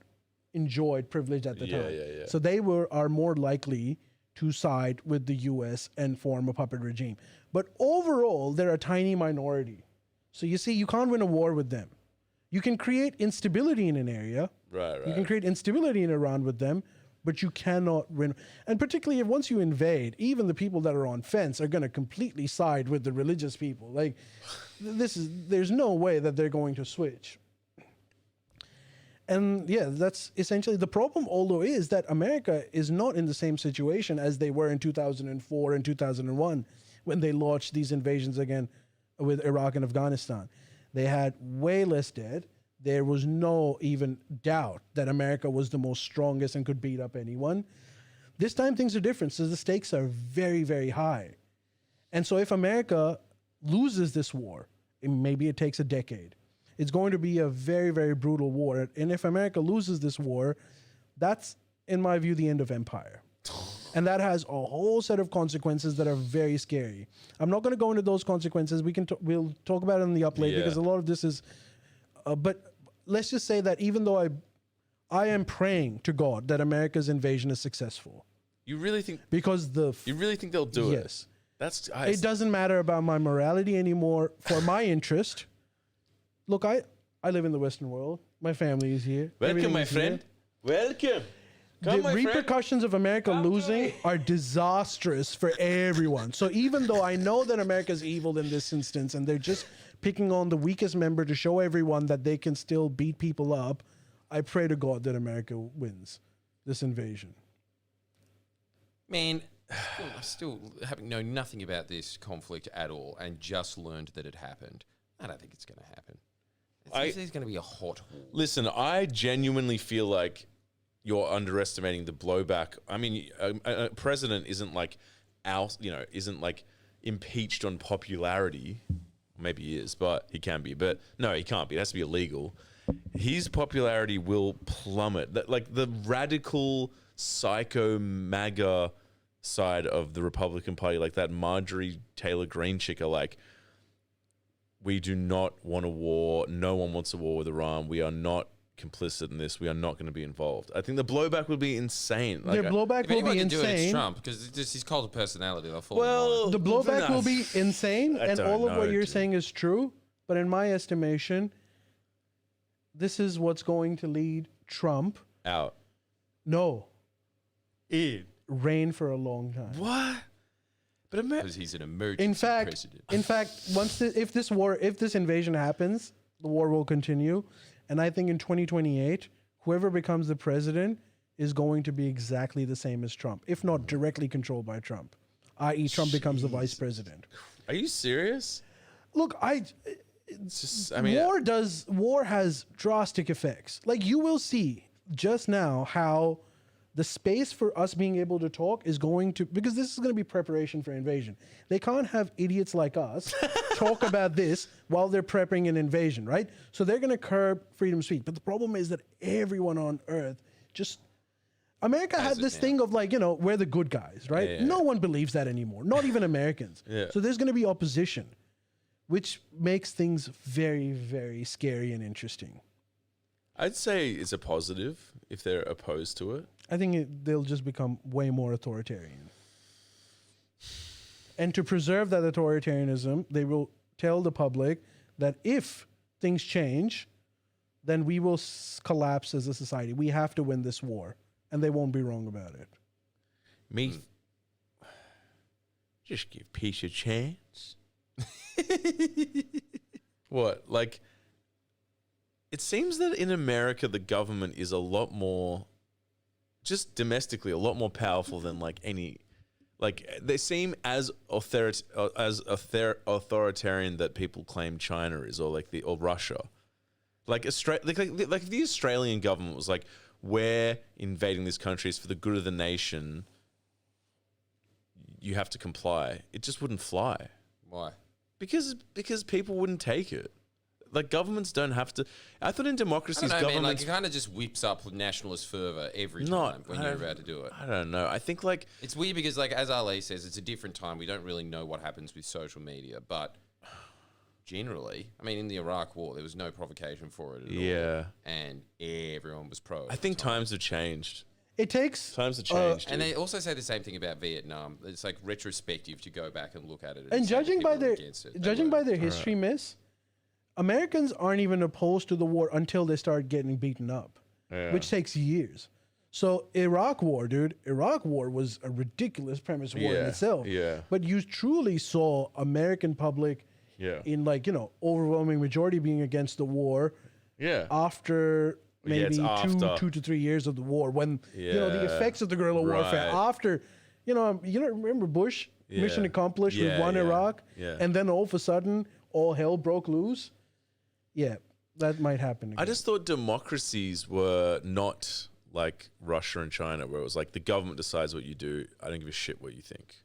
enjoyed privilege at the Yeah, time. yeah, yeah. So they are more likely to side with the U.S. and form a puppet regime. But overall, they're a tiny minority. So you see, you can't win a war with them. You can create instability in an area. Right, You right. can create instability in Iran with them, but you cannot win. And particularly if once you invade, even the people that are on fence are going to completely side with the religious people. Like, there's no way that they're going to switch. And yeah, that's essentially the problem, although, is that America is not in the same situation as they were in 2004 and 2001 when they launched these invasions again with Iraq and Afghanistan. They had way less dead. There was no even doubt that America was the most strongest and could beat up anyone. This time things are different, so the stakes are very, very high. And so if America loses this war, maybe it takes a decade, it's going to be a very, very brutal war. And if America loses this war, that's, in my view, the end of empire. And that has a whole set of consequences that are very scary. I'm not going to go into those consequences. We'll talk about it in the uplate Yeah. because a lot of this is. But let's just say that even though I am praying to God that America's invasion is successful, You really think because you really think they'll do it? yes, That's it doesn't matter about my morality anymore. For my interest, look, I live in the Western world. My family is here. Welcome, Everything my is here. friend. Welcome. Come, The my friend. repercussions of America losing are disastrous for everyone. So even though I know that America's evil in this instance and they're just picking on the weakest member to show everyone that they can still beat people up, I pray to God that America wins this invasion. Man, still having known nothing about this conflict at all and just learned that it happened. I don't think it's going to happen. There's going to be a hot war. Listen, I genuinely feel like you're underestimating the blowback. I mean, a president isn't like isn't like impeached on popularity. Maybe he is, but he can be. But no, he can't be. It has to be illegal. His popularity will plummet. Like the radical psycho MAGA side of the Republican Party, like that Marjorie Taylor Greene chick, are like, we do not want a war. No one wants a war with Iran. We are not complicit in this. We are not going to be involved. I think the blowback would be insane. Their blowback If will anyone be can do it, it's insane. Trump, because it's just his cult of personality. They'll fall in Well, line. The blowback will be insane, I and don't all of what know, you're dude. saying is true. But in my estimation, this is what's going to lead Trump. out. No, In reign for a long time. what? But Because he's an emergency In fact, president. if this invasion happens, the war will continue, and I think in 2028, whoever becomes the president is going to be exactly the same as Trump, if not directly controlled by Trump, i.e., Trump becomes the vice president. Are you serious? Look, It's just, I mean, war has drastic effects. Like you will see just now how the space for us being able to talk is going to, because this is going to be preparation for invasion. They can't have idiots like us talk about this while they're prepping an invasion, right? So they're going to curb freedom of speech. But the problem is that everyone on earth just, America had this thing of like, we're the good guys, right? Yeah. No one believes that anymore, not even Americans. Yeah. So there's going to be opposition, which makes things very, very scary and interesting. I'd say it's a positive if they're opposed to it. I think they'll just become way more authoritarian. And to preserve that authoritarianism, they will tell the public that if things change, then we will collapse as a society. We have to win this war, and they won't be wrong about it. Me, just give peace a chance. What? Like, it seems that in America, the government is a lot more, just domestically, a lot more powerful than like any, like they seem as authoritarian that people claim China is, or like or Russia. Like like if the Australian government was like, we're invading this country is for the good of the nation, you have to comply. It just wouldn't fly. Why? Because people wouldn't take it. Like, governments don't have to. I thought in democracies, governments. Like, it kind of just whips up nationalist fervor every time when you're about to do it. I don't know. I think like it's weird because, like, as Ali says, it's a different time. We don't really know what happens with social media, but generally, I mean, in the Iraq War, there was no provocation for it at all, and everyone was pro. I think times have changed. It takes Times have changed, and they also say the same thing about Vietnam. It's like retrospective to go back and look at it. And say judging by their judging by their history, miss, Americans aren't even opposed to the war until they start getting beaten up, which takes years. So Iraq War, dude, Iraq War was a ridiculous premise war in itself. Yeah. But you truly saw American public in like, you know, overwhelming majority being against the war. Yeah. After maybe two to 3 years of the war, when you know the effects of the guerrilla warfare after, you know, remember Bush, mission accomplished, we won Iraq, and then all of a sudden all hell broke loose. Yeah, that might happen again. I just thought democracies were not like Russia and China, where it was like the government decides what you do. I don't give a shit what you think.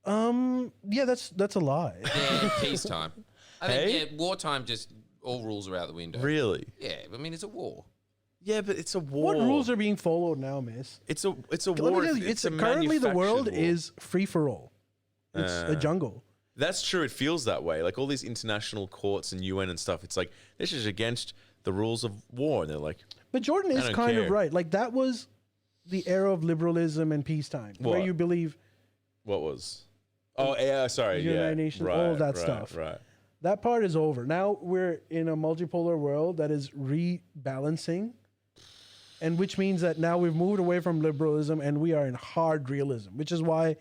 Yeah, that's a lie. Yeah, peacetime. I think wartime just all rules are out the window. Really? Yeah, I mean it's a war. Yeah, but it's a war. What rules are being followed now, miss? It's a war. Let me tell you, it's a currently the world manufactured war. is free for all. It's a jungle. That's true. It feels that way. Like all these international courts and UN and stuff. It's like this is against the rules of war, and they're like. But Jordan is don't kind of care. right. Like that was the era of liberalism and peacetime, where What? you believe What was? Oh yeah, sorry. United Nations, all of that stuff. Right. that part is over. Now we're in a multipolar world that is rebalancing, and which means that now we've moved away from liberalism and we are in hard realism, which is why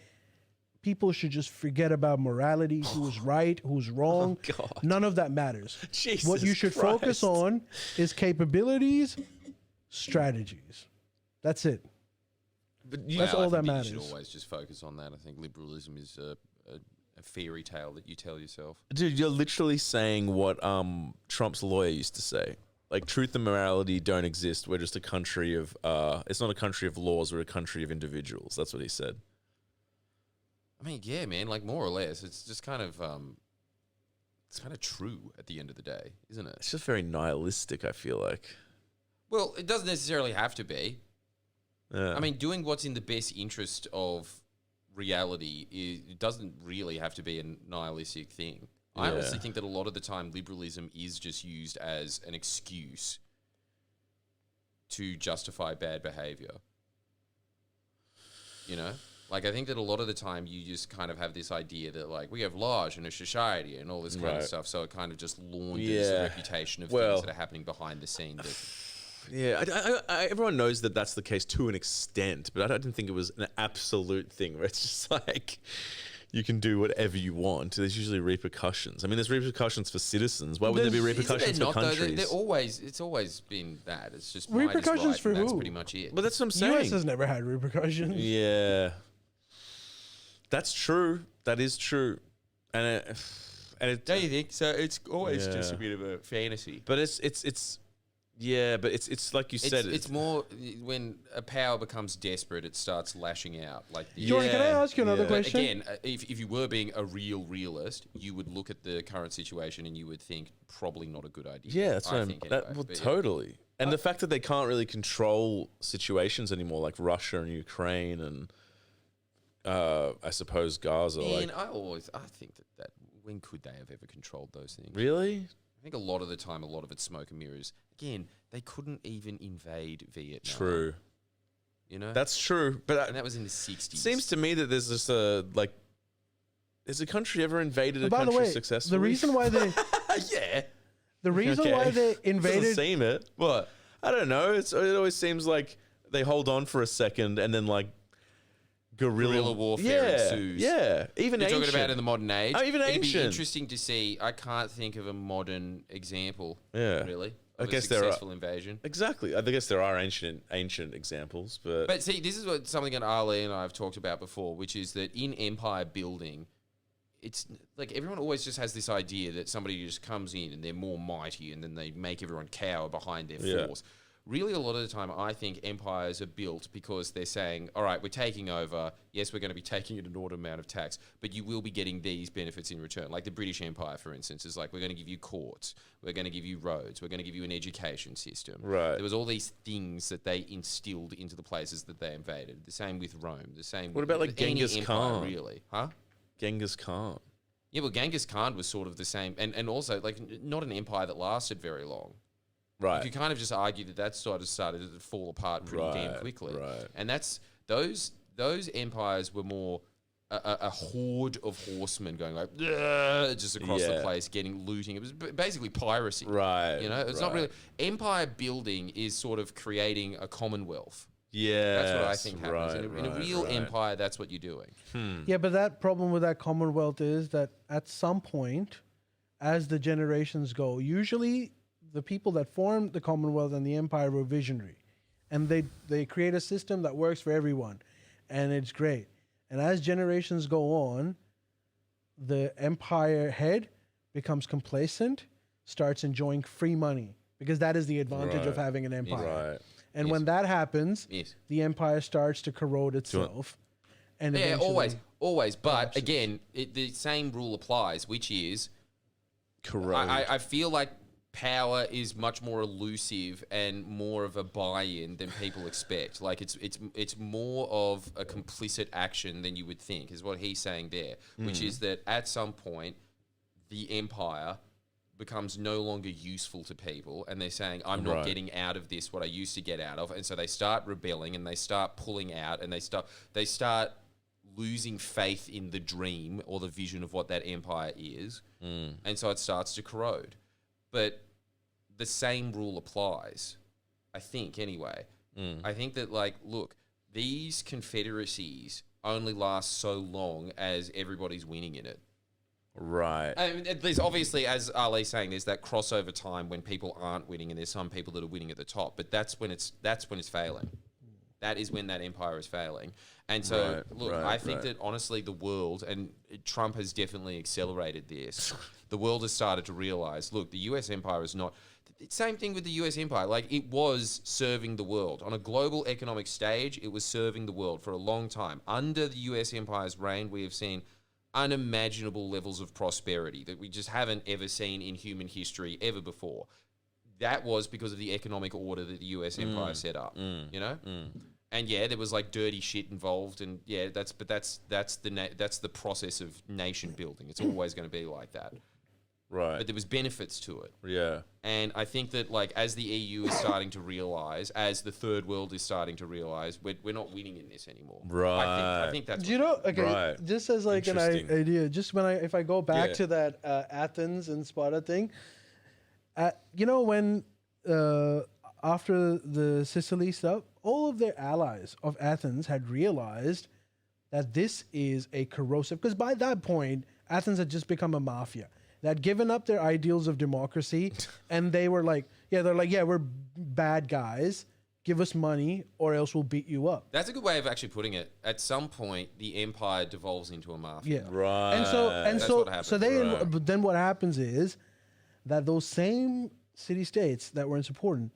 people should just forget about morality, who's right, who's wrong. Oh, God. None of that matters. Jesus What you should focus Christ. on is capabilities, strategies. That's it. But That's all that You matters. should always just focus on that. I think liberalism is a fairy tale that you tell yourself. dude, you're literally saying what Trump's lawyer used to say. Like, truth and morality don't exist. We're just a country of, it's not a country of laws, we're a country of individuals. That's what he said. I mean, yeah, man, like more or less. It's just kind of, it's kind of true at the end of the day, isn't it? It's just very nihilistic, I feel like. Well, it doesn't necessarily have to be. Yeah. I mean, doing what's in the best interest of reality it doesn't really have to be a nihilistic thing. I Yeah. honestly think that a lot of the time liberalism is just used as an excuse to justify bad behavior. You know? Like, I think that a lot of the time you just kind of have this idea that, like, we have laws and a society and all this kind of Right. stuff, so it kind of just launders the reputation of things that are happening behind the scene. That, Yeah, everyone knows that that's the case to an extent, but I didn't think it was an absolute thing where it's just like you can do whatever you want. There's usually repercussions. I mean, there's repercussions for citizens. Why would there be repercussions for countries? It's always been that. It's just Repercussions might is right, for and that's who? pretty much it. But that's what I'm U.S. saying. has never had repercussions. Yeah, that's true. That is true, and it. Don't you think? So it's always Yeah. just a bit of a fantasy. But yeah, but it's like you said. It's more when a power becomes desperate, it starts lashing out. Like the, Jordan, can I ask you another Yeah. But question? again, if you were being a real realist, you would look at the current situation and you would think probably not a good idea. Yeah, that's what think well, anyway. But yeah. totally. And the fact that they can't really control situations anymore, like Russia and Ukraine, and I suppose Gaza. Man, Like, I think that when could they have ever controlled those things? really? I think a lot of the time, a lot of it's smoke and mirrors. Again, they couldn't even invade Vietnam. True. You know? That's true. But and that was in the 60s. it seems to me that there's just a, like, Has a country ever invaded a By the country way, successfully? the reason why they Yeah. the reason Okay. why they Doesn't invaded seem it. What? I don't know. It always seems like they hold on for a second and then like Guerrilla warfare ensues. Yeah. Even You're ancient. talking about in the modern age. Oh, even It'd ancient. be interesting to see. I can't think of a modern example. Yeah. Really. I Of guess a there are. successful invasion. Exactly. I guess there are ancient examples, but But see, this is what something that Ali and I have talked about before, which is that in empire building, it's like everyone always just has this idea that somebody just comes in and they're more mighty and then they make everyone cower behind their Yeah. force. Really, a lot of the time, I think empires are built because they're saying, all right, we're taking over. Yes, we're going to be taking an enormous amount of tax, but you will be getting these benefits in return. Like the British Empire, for instance, is like, we're going to give you courts. We're going to give you roads. We're going to give you an education system. Right. There was all these things that they instilled into the places that they invaded. The same with Rome. The same What with about, like, any Genghis empire, Khan? really. Huh? Genghis Khan. Yeah, well, Genghis Khan was sort of the same. And also, like, not an empire that lasted very long. Right. You kind of just argue that sort of started to fall apart pretty damn quickly. Right. And that's those empires were more a horde of horsemen going like just across the Yeah. place, getting looting. It was basically piracy. Right. You know, it's not right. really empire building is sort of creating a commonwealth. Yeah. That's what I think happens. Right, In a real right. empire, that's what you're doing. Yeah, but that problem with that Commonwealth is that at some point, as the generations go, usually the people that formed the Commonwealth and the Empire were visionary, and they create a system that works for everyone, and it's great. And as generations go on, the empire head becomes complacent, starts enjoying free money, because that is the advantage of Right. having an empire. Right. And Yes. when that happens, Yes. the empire starts to corrode itself. And Yeah, eventually- always. But collapses. again, the same rule applies, which is Corrode. I feel like power is much more elusive and more of a buy-in than people expect. Like it's more of a complicit action than you would think, is what he's saying there, which is that at some point the empire becomes no longer useful to people, and they're saying, I'm not Right. getting out of this what I used to get out of, and so they start rebelling and they start pulling out and they start losing faith in the dream or the vision of what that empire is, and so it starts to corrode. But the same rule applies, I think, anyway. I think that, like, look, these confederacies only last so long as everybody's winning in it. Right. I mean, there's obviously, as Ali's saying, there's that crossover time when people aren't winning, and there's some people that are winning at the top. But that's when it's failing. That is when that empire is failing. And so, Right, look, right, I think right. that honestly, the world, and Trump has definitely accelerated this. The world has started to realize, look, the U.S. empire is not. Same thing with the U.S. empire. Like, it was serving the world on a global economic stage. It was serving the world for a long time. Under the U.S. empire's reign, we have seen unimaginable levels of prosperity that we just haven't ever seen in human history ever before. That was because of the economic order that the US empire set up, you know? And yeah, there was like dirty shit involved, and yeah, that's the process of nation building. It's always going to be like that. Right. But there was benefits to it. Yeah. And I think that, like, as the EU is starting to realize, as the third world is starting to realize, we're not winning in this anymore. I think that's Do you know? Okay, Right. just as like an Interesting. idea, just if I go back Yeah. to that Athens and Sparta thing, you know, when after the Sicily stuff, all of their allies of Athens had realized that this is a corrosive, because by that point Athens had just become a mafia. They had given up their ideals of democracy, and they were like, we're bad guys. Give us money, or else we'll beat you up. That's a good way of actually putting it. At some point, the empire devolves into a mafia. Yeah. Right. That's what happens. But then what happens is that those same city states that weren't supporting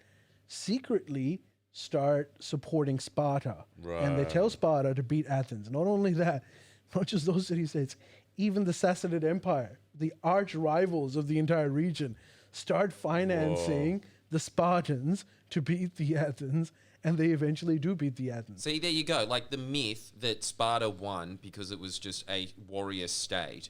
secretly start supporting Sparta. And they tell Sparta to beat Athens. Not only that, not just those city states, even the Sassanid Empire, the arch rivals of the entire region, start financing the Spartans to beat the Athens, and they eventually do beat the Athens. See, there you go. Like, the myth that Sparta won because it was just a warrior state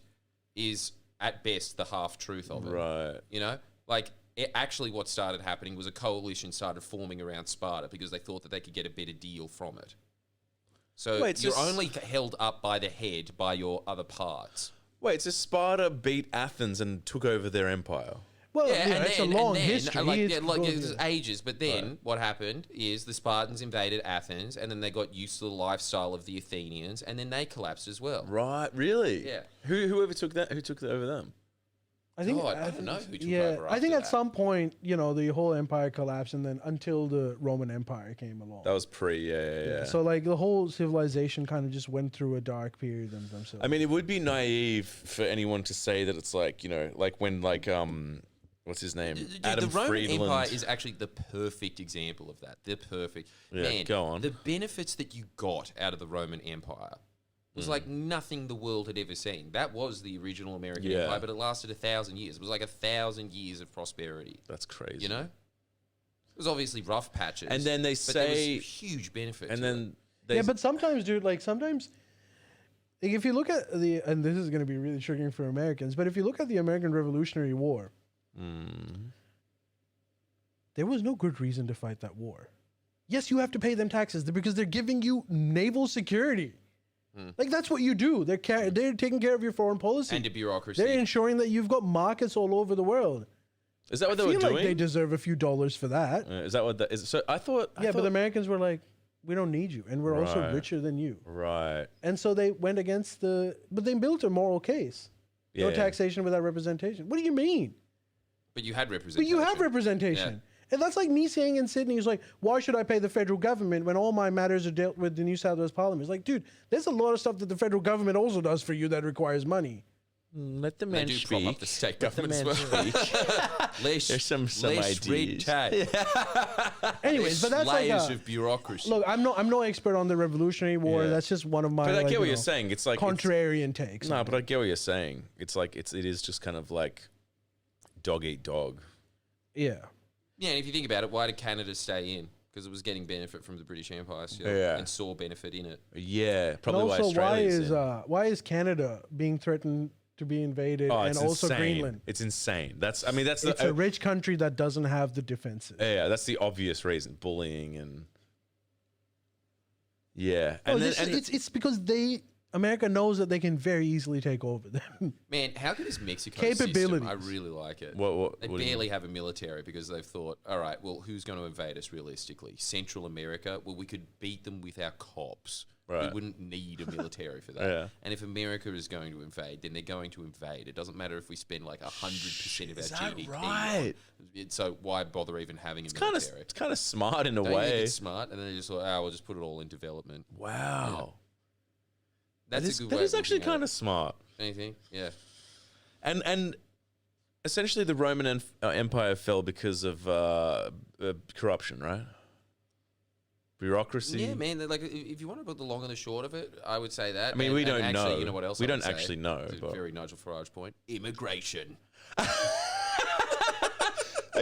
is, at best, the half-truth of it. Right. You know? Like, actually what started happening was a coalition started forming around Sparta because they thought that they could get a better deal from it. So Wait, you're only held up by the head by your other parts. Wait, so Sparta beat Athens and took over their empire. Well, Yeah, and it's then, a long and then, history. like, It's yeah, like goes- it was ages. But then what happened is the Spartans invaded Athens, and then they got used to the lifestyle of the Athenians, and then they collapsed as well. Right? Really? Yeah. Whoever took that? Who took that over them? I think. God, I don't know who took yeah, over I think after at that. some point, the whole empire collapsed, and then until the Roman Empire came along. That was pre. Yeah. So like the whole civilization kind of just went through a dark period themselves. I mean, it would be naive for anyone to say that it's like like when what's his name? Dude, Adam the Roman Friedland. Empire is actually the perfect example of that. The perfect. Yeah, Man, go on. The benefits that you got out of the Roman Empire was like nothing the world had ever seen. That was the original American Yeah. Empire, but it lasted 1,000 years. It was like 1,000 years of prosperity. That's crazy. You know? It was obviously rough patches. And then they but there say, was huge benefit. and to it. then they yeah, but sometimes, dude, like if you look at and this is going to be really triggering for Americans, but if you look at the American Revolutionary War, there was no good reason to fight that war. Yes, you have to pay them taxes because they're giving you naval security. Like that's what you do. They're taking care of your foreign policy. and a bureaucracy. They're ensuring that you've got markets all over the world. is that what I they were feel like doing? they deserve a few dollars for that. Is that what that is? So I thought. Yeah, but the Americans were like, we don't need you, and we're also Right. richer than you. right. And so they went against but they built a moral case. No Yeah. taxation without representation. What do you mean? but you had But representation. you have representation. And that's like me saying in Sydney, it's like, why should I pay the federal government when all my matters are dealt with the New South Wales Parliament? It's like, dude, there's a lot of stuff that the federal government also does for you that requires money. Let the They man do speak. prop up the state Let the government as man well. speak. Less, There's some less red ideas. tape. Anyways, but that's like layers of bureaucracy. look, I'm no expert on the Revolutionary War. Yeah. That's just one of my But I like, get what you you're know, saying. It's like contrarian takes. No, but I get what you're saying. It's like it is just kind of like dog eat dog. Yeah. Yeah, and if you think about it, why did Canada stay in? Because it was getting benefit from the British Empire still, Yeah. and saw benefit in it. Yeah, And probably why also, Australia's in. why is Canada being threatened to be invaded, and it's also insane. Greenland? It's insane. That's It's a rich country that doesn't have the defenses. yeah, that's the obvious reason. Bullying and yeah, No, and then, it's because America knows that they can very easily take over them. Man, how good is Mexico's Capabilities. system? I really like it. What They do you barely have a military because they've thought, all right, well, who's going to invade us realistically? Central America? Well, we could beat them with our cops. We Right. wouldn't need a military for that. Yeah. And if America is going to invade, then they're going to invade. It doesn't matter if we spend like 100% of our Is that GDP. right? So why bother even having a kind of military? it's kind of smart in a Don't you think way. it's smart? And then they just thought, we'll just put it all in development. Wow, That's that a good that way is of actually looking at kind it. of smart. Anything? Yeah. And essentially, the Roman Empire fell because of corruption, right? Bureaucracy. Yeah, man. Like, if you want to put the long and the short of it, I would say that. I mean, And- we and don't actually, know. You know what else? We I don't would say? actually know, It's a but- very Nigel Farage point. Immigration. Are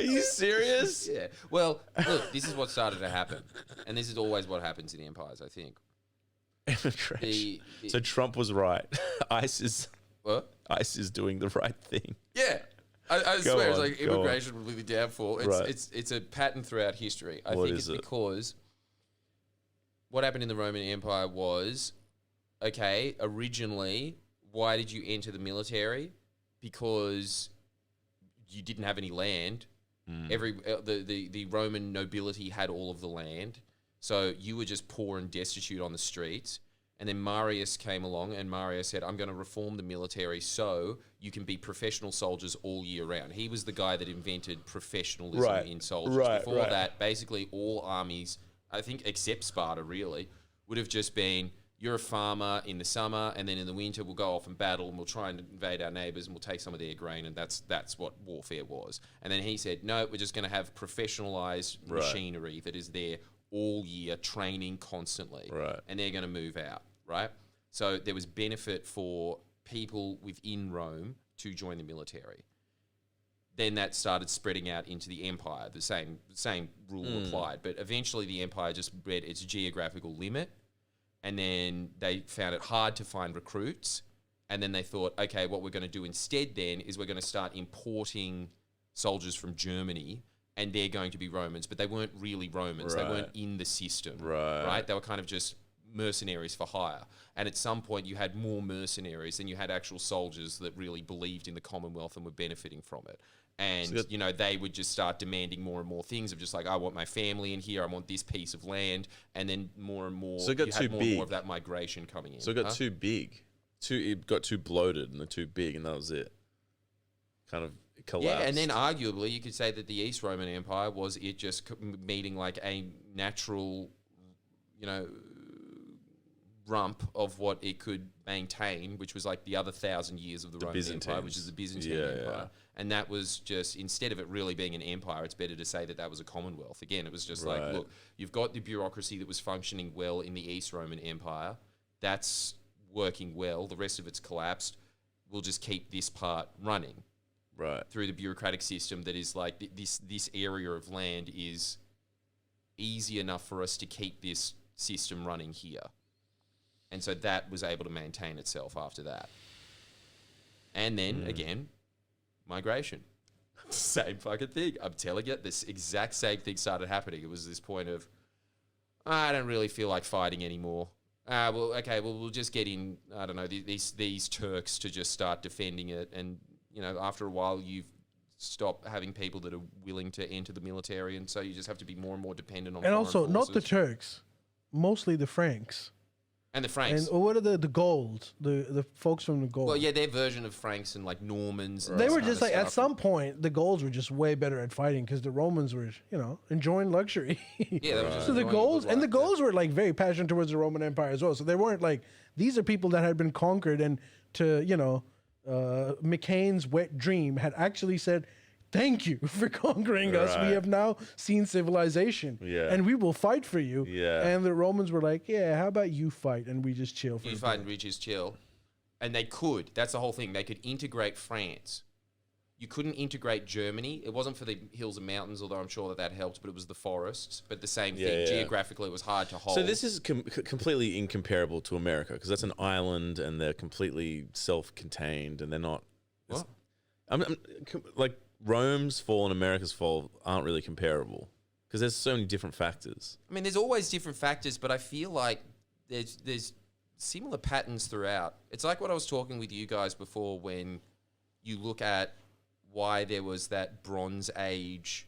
you serious? Yeah. Well, look, this is what started to happen, and this is always what happens in empires. I think. Immigration. The- So Trump was right. ICE What? is doing the right thing. Yeah. I Go swear, it's on, like go on. immigration will be the downfall. It's, Right. it's a pattern throughout history. I What think is it's it? because what happened in the Roman Empire was, okay, originally, why did you enter the military? Because you didn't have any land. The Roman nobility had all of the land. So you were just poor and destitute on the streets. And then Marius came along and Marius said, I'm going to reform the military so you can be professional soldiers all year round. He was the guy that invented professionalism Right, in soldiers. right, Before right. that, basically all armies, I think except Sparta really, would have just been, you're a farmer in the summer and then in the winter we'll go off and battle and we'll try and invade our neighbours and we'll take some of their grain, and that's what warfare was. And then he said, no, we're just going to have professionalised Right. machinery that is there all year, training constantly. Right. And they're going to move out, right? So there was benefit for people within Rome to join the military. Then that started spreading out into the empire. The same rule applied. But eventually the empire just read its geographical limit, and then they found it hard to find recruits. And then they thought, okay, what we're going to do instead then is we're going to start importing soldiers from Germany, and they're going to be Romans, but they weren't really Romans. They Right. weren't in the system, Right. They were kind of just mercenaries for hire. And at some point you had more mercenaries than you had actual soldiers that really believed in the Commonwealth and were benefiting from it. And, you know, they would just start demanding more and more things of just like, I want my family in here, I want this piece of land, and then more and more, So it got you too had more big. and more of that migration coming in. So it got too big. It got too bloated and they're too big, and that was it. Kind of collapsed. Yeah, and then arguably you could say that the East Roman Empire was it just meeting like a natural, you know, rump of what it could maintain, which was like the other 1,000 years of the Roman Empire, which is the Byzantine Empire. Yeah. And that was just, instead of it really being an empire, it's better to say that that was a commonwealth. Again, it was just like, look, you've got the bureaucracy that was functioning well in the East Roman Empire. That's working well. The rest of it's collapsed. We'll just keep this part running. Right. Through the bureaucratic system that is like, this area of land is easy enough for us to keep this system running here. And so that was able to maintain itself after that. And then, again, migration. Same fucking thing. I'm telling you, this exact same thing started happening. It was this point of, I don't really feel like fighting anymore. We'll just get in, I don't know, these Turks to just start defending it. And, you know, after a while, you've stopped having people that are willing to enter the military. And so you just have to be more and more dependent on And foreign also, forces. not the Turks, mostly the Franks. And the Franks. And what are the Gauls? The folks from the Gauls. Well, yeah, their version of Franks and like Normans. And They this were kind just of like, at stuff. some point, the Gauls were just way better at fighting because the Romans were, you know, enjoying luxury. Yeah, they were just So the enjoying Gauls, good and the life, Gauls were like very passionate towards the Roman Empire as well. So they weren't like, these are people that had been conquered, and to, you know, McCain's wet dream had actually said, thank you for conquering us. We have now seen civilization. And we will fight for you. And the Romans were like, yeah, how about you fight and we just chill for You a fight bit. and we just chill. And they could. That's the whole thing. They could integrate France. You couldn't integrate Germany. It wasn't for the hills and mountains, although I'm sure that helped, but it was the forests. But the same thing. Geographically, it was hard to hold. So this is completely incomparable to America, because that's an island and they're completely self-contained and they're not... What? Like, Rome's fall and America's fall aren't really comparable because there's so many different factors. I mean, there's always different factors, but I feel like there's similar patterns throughout. It's like what I was talking with you guys before when you look at why there was that Bronze Age,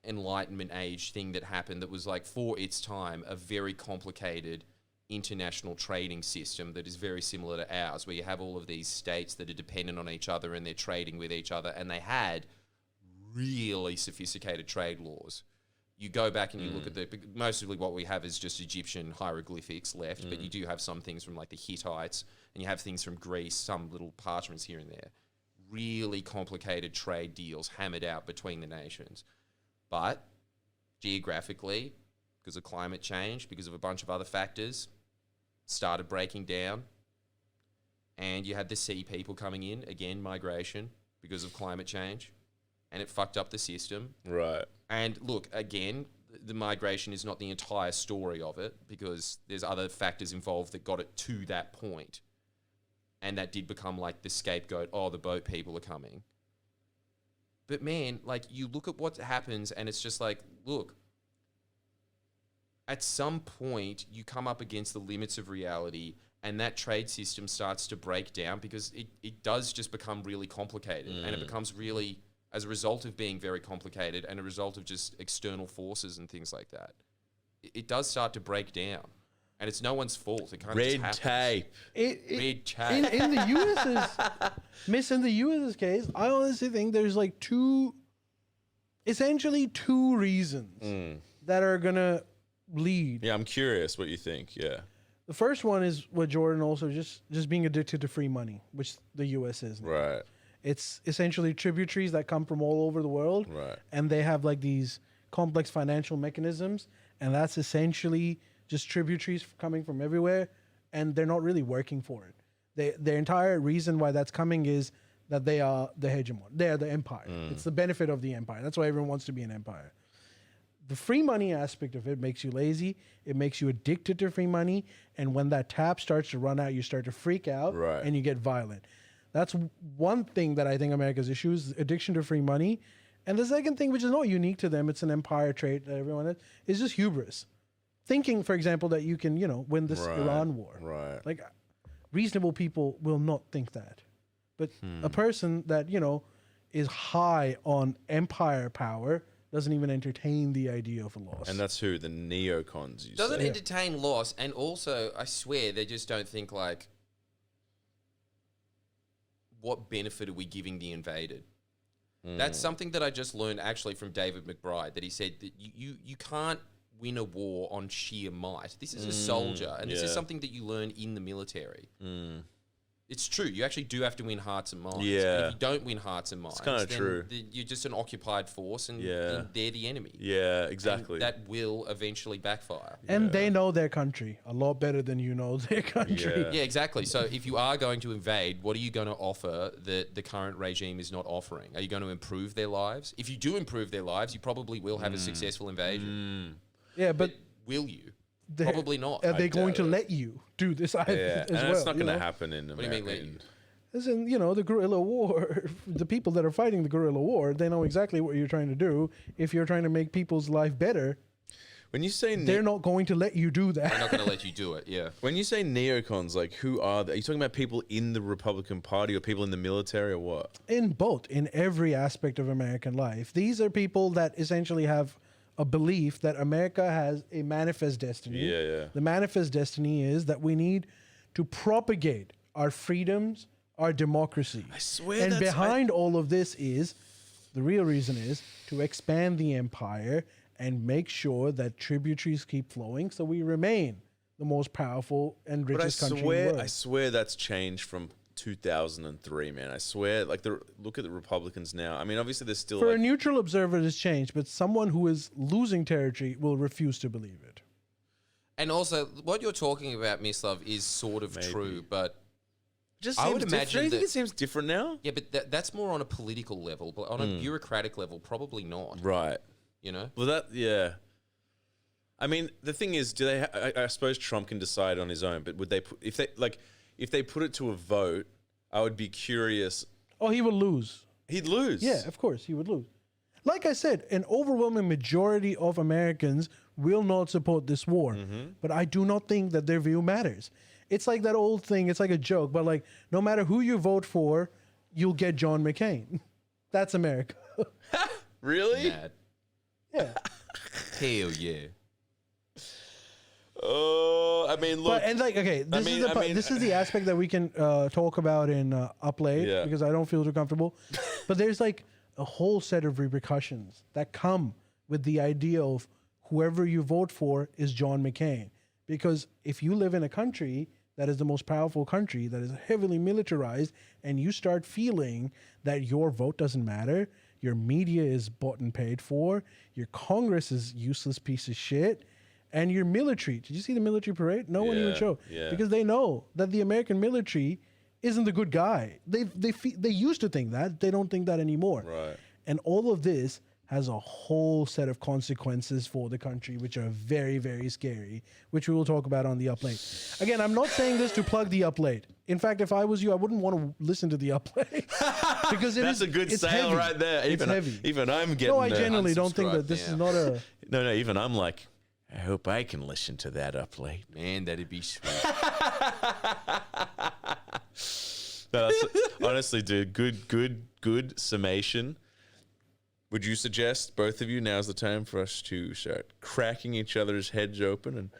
Enlightenment Age thing that happened that was like, for its time, a very complicated international trading system that is very similar to ours, where you have all of these states that are dependent on each other and they're trading with each other, and they had really sophisticated trade laws. You go back and you look at mostly what we have is just Egyptian hieroglyphics left, but you do have some things from like the Hittites, and you have things from Greece, some little parchments here and there. Really complicated trade deals hammered out between the nations. But geographically, because of climate change, because of a bunch of other factors, started breaking down. And you had the sea people coming in, again, migration, because of climate change. And it fucked up the system. Right. And look, again, the migration is not the entire story of it, because there's other factors involved that got it to that point. And that did become like the scapegoat, oh, the boat people are coming. But man, like, you look at what happens and it's just like, look, at some point you come up against the limits of reality and that trade system starts to break down, because it does just become really complicated. And it becomes really, as a result of being very complicated and a result of just external forces and things like that, it does start to break down. And it's no one's fault. It kind of just happens. Tape. Red tape. In the U.S.'s in the U.S.'s case, I honestly think there's like essentially two reasons that are gonna lead. Yeah, I'm curious what you think. Yeah. The first one is what Jordan also just being addicted to free money, which the U.S. is now. Right. It's essentially tributaries that come from all over the world, Right. and they have like these complex financial mechanisms, and that's essentially just tributaries coming from everywhere, and they're not really working for it. Their entire reason why that's coming is that they are the hegemon. They are the empire. It's the benefit of the empire. That's why everyone wants to be an empire. The free money aspect of it makes you lazy. It makes you addicted to free money. And when that tap starts to run out, you start to freak out Right. and you get violent. That's one thing that I think America's issue is addiction to free money. And the second thing, which is not unique to them, it's an empire trait that everyone has, is just hubris. thinking, for example, that you can, win this Right, Iran war. right. Like, reasonable people will not think that. But a person that, is high on empire power doesn't even entertain the idea of a loss. And that's who? The neocons, you Doesn't say? entertain loss, and also, I swear, they just don't think like, what benefit are we giving the invaded? That's something that I just learned actually from David McBride, that he said that you can't win a war on sheer might. This is a soldier, and this is something that you learn in the military. It's true. You actually do have to win hearts and minds. Yeah. And if you don't win hearts and minds, kinda then true. You're just an occupied force, and Yeah. they're the enemy. Yeah, exactly. And that will eventually backfire. And they know their country a lot better than you know their country. Yeah. Yeah, exactly. So if you are going to invade, what are you going to offer that the current regime is not offering? Are you going to improve their lives? If you do improve their lives, you probably will have a successful invasion. Yeah, but Will you? they're- Probably not. Are they going doubt to it. let you do this Yeah, as and well? it's not going to know? happen in What do you America. mean let you? As in, the guerrilla war, the people that are fighting the guerrilla war, they know exactly what you're trying to do. If you're trying to make people's life better, When you say they're not going to let you do They're that. not going to let you do it. Yeah. when you say neocons, like who are they? Are you talking about people in the Republican Party or people in the military or what? In both, in every aspect of American life. These are people that essentially have a belief that America has a manifest destiny. Yeah, yeah. The manifest destiny is that we need to propagate our freedoms, our democracy. I swear And that's- behind all of this is, the real reason is to expand the empire and make sure that tributaries keep flowing so we remain the most powerful and But I richest country in the world. swear that's changed from 2003, man. I swear, like look at the Republicans now. I mean, obviously there's still For a like, neutral observer, it has changed, but someone who is losing territory will refuse to believe it. And also, what you're talking about, Mislav, is sort of true, but just I would seems imagine different. Do you think that- it seems different now? yeah, but that's more on a political level, but on a bureaucratic level, probably not. Right. You know? Well, yeah. I mean, the thing is, do they? I suppose Trump can decide on his own, but would they put if they put it to a vote? I would be curious. Oh, he will lose. He'd lose. Yeah, of course, he would lose. Like I said, an overwhelming majority of Americans will not support this war. But I do not think that their view matters. It's like that old thing, it's like a joke, but like no matter who you vote for, you'll get John McCain. That's America. Really? Mad. Yeah. Hell yeah. Oh, I mean, look. But and like okay, this is the aspect that we can talk about in up late Yeah. because I don't feel too comfortable. But there's like a whole set of repercussions that come with the idea of whoever you vote for is John McCain. Because if you live in a country that is the most powerful country that is heavily militarized, and you start feeling that your vote doesn't matter, your media is bought and paid for, your Congress is useless piece of shit. And your military, did you see the military parade? No one even Yeah, showed. yeah. Because they know that the American military isn't the good guy. They used to think that. They don't think that anymore. Right. And all of this has a whole set of consequences for the country, which are very, very scary, which we will talk about on the Up Late. Again, I'm not saying this to plug the Up Late. In fact, if I was you, I wouldn't want to listen to the Up Late. Because That's a good it's sale heavy. right there. It's heavy. Even I'm getting No, I there. genuinely don't think that Unsubscribe, this yeah. is not a... No, even I'm like, I hope I can listen to that up late. Man, that'd be sweet. No, that's, honestly, dude, good summation. Would you suggest, both of you, now's the time for us to start cracking each other's heads open and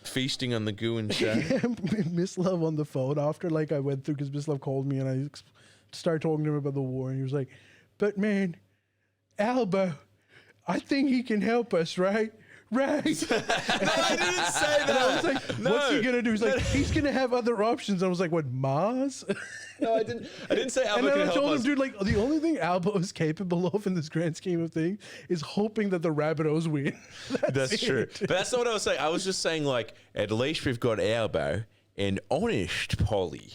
feasting on the goo and shine? Miss Love on the phone after like I went through because Miss Love called me and I started talking to him about the war and he was like, "But man, Albo, I think he can help us, right?" Right. No, I didn't say that. And I was like, "What's he gonna do?" He's like, "He's gonna have other options." I was like, "What, Mars?" No, I didn't say Albo And then can I help told us. him, dude, like the only thing Albo is capable of in this grand scheme of things is hoping that the Rabbitohs win. That's true. But that's not what I was saying. I was just saying, like, at least we've got Albo and honest Polly.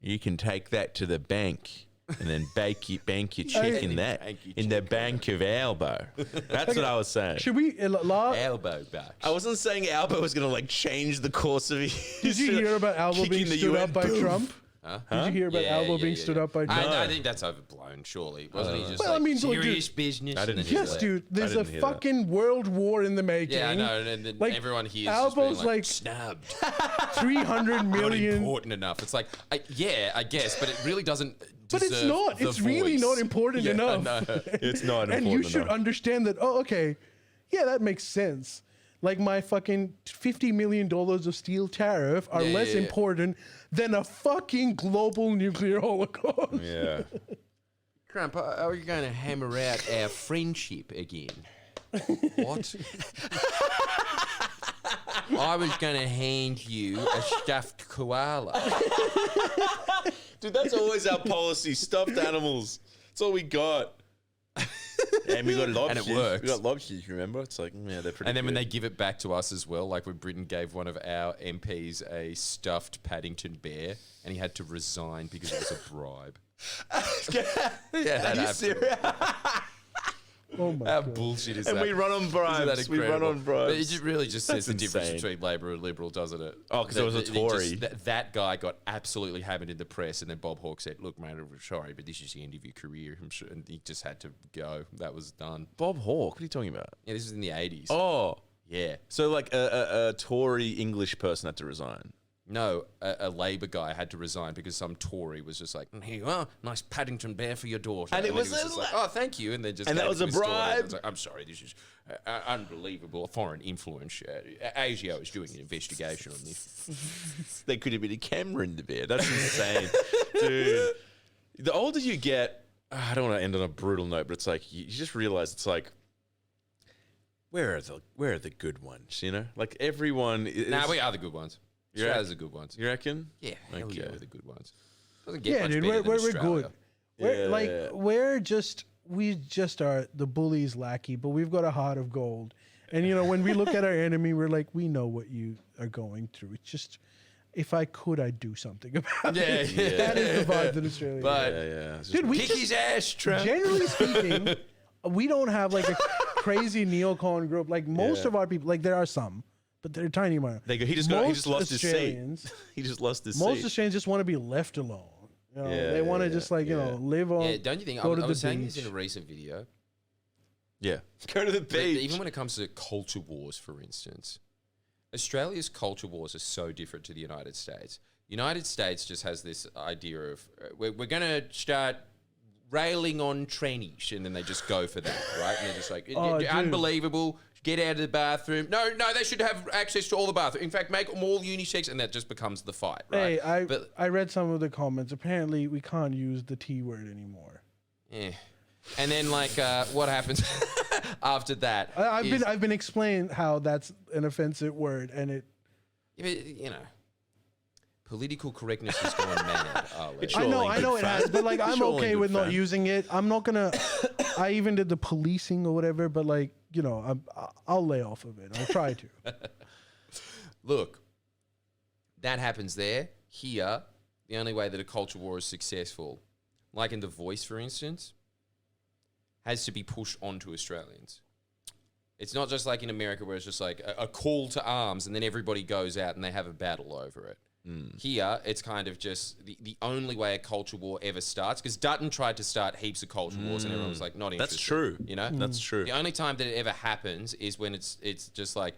You can take that to the bank and then bank your check in that Bank your in the bank of Albo. That's what I was saying. Should we? Elbow back. I wasn't saying Albo was gonna like change the course of history. Did you hear about Albo being kicking the stood UN up by Boom. Trump? Huh? Did you hear about Albo being stood up by? I think that's overblown. Surely, wasn't he just Well, I mean, look, serious dude, business? I didn't and then hear he's Yes, like- dude. There's a didn't hear that. fucking world war in the making. Yeah, I know. And then Like, everyone hears Albo's just being like snubbed. 300 Not million. important enough. It's like, I guess, but it really doesn't. But it's deserve not. the It's really voice. not important Yeah, enough. no. It's not And important you should enough. understand that. Oh, okay. Yeah, that makes sense. Like my fucking $50 million of steel tariff are less yeah. important than a fucking global nuclear holocaust. Yeah. Crump, are you going to hammer out our friendship again? What? I was going to hand you a stuffed koala. Dude, that's always our policy. Stuffed animals. That's all we got. And we got lobsters. works. We got lobsters, remember? It's like, yeah, they're pretty And then when good. they give it back to us as well, like when Britain gave one of our MPs a stuffed Paddington bear and he had to resign because it was a bribe. Yeah, that happened. Oh my How god. bullshit is And that? we run on Isn't bribes. that We run incredible? on bribes. But it just really just says That's the difference insane. between Labor and Liberal, doesn't it? Oh, 'cause it was a Tory. That guy got absolutely hammered in the press, and then Bob Hawke said, "Look, mate, I'm sorry, but this is the end of your career." I'm sure, and he just had to go. That was done. Bob Hawke, what are you talking about? Yeah, this was in the 80s. Oh, Yeah. so like a Tory English person had to resign. No, a Labor guy had to resign because some Tory was just like, "Here you are, nice Paddington bear for your daughter." And it then was he a just like, "Oh, thank you," and then just And that gave was it to a his daughter. bribe? It's like, "I'm sorry, this is unbelievable foreign influence. ASIO is doing an investigation on this." They could have been a camera in the bear. That's insane. Dude, the older you get, I don't want to end on a brutal note, but it's like, you just realize it's like, where are the good ones, you know? Like everyone is... Nah, we are the good ones. You Australia's the good ones. You reckon? Yeah, hell yeah, Okay. we're the good ones. Doesn't get Yeah, much dude, better than we're Australia. good. We're Yeah. like we just are the bully's lackey, but we've got a heart of gold. And you know, when we look at our enemy, we're like, we know what you are going through. It's just, if I could, I'd do something about it. Yeah. That is the vibe in Australia. But Yeah. It's just dude, we kick just, his ass, Trump. generally speaking, we don't have like a crazy neocon group. Like most Yeah. of our people, like there are some, but they're tiny amount. They go, he just lost his seat. Australians, He just lost his most seat. Australians just want to be left alone. You know, Yeah, they want to yeah, just like, you know, live on. Yeah, don't you think? go I to the was saying this beach. in a recent video. Yeah. Go to the But beach. even when it comes to culture wars, for instance, Australia's culture wars are so different to the United States. United States just has this idea of we're going to start railing on trannies, and then they just go for that, right? And they're just like, Oh, dude. unbelievable. Get out of the bathroom. No, they should have access to all the bathroom. In fact, make them all unisex, and that just becomes the fight, right? Hey, But I read some of the comments. Apparently, we can't use the T word anymore. yeah. And then like what happens after that? I've been explained how that's an offensive word, and it. You know, political correctness has gone mad. Ali. Sure, I know Lincoln it has, fan. but like I'm Sure, okay Lincoln with not fan. using it. I'm not gonna. I even did the policing or whatever, but like you know, I'll lay off of it. I'll try to. Look, that happens there. Here, the only way that a culture war is successful, like in The Voice, for instance, has to be pushed onto Australians. It's not just like in America where it's just like a call to arms and then everybody goes out and they have a battle over it. Here, it's kind of just the only way a culture war ever starts, because Dutton tried to start heaps of culture wars and everyone was like, not interested. That's true. You know? That's true. The only time that it ever happens is when it's just like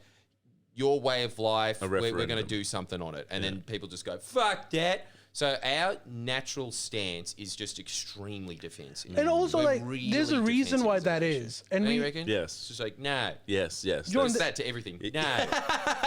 your way of life. We're going to referendum. do something on it, and then people just go fuck that. So our natural stance is just extremely defensive, And also, We're like, really there's a reason defensive why as a that nation. is. And Don't we- you reckon? Yes. It's just like no. Yes. Jordan, It's that to everything. No.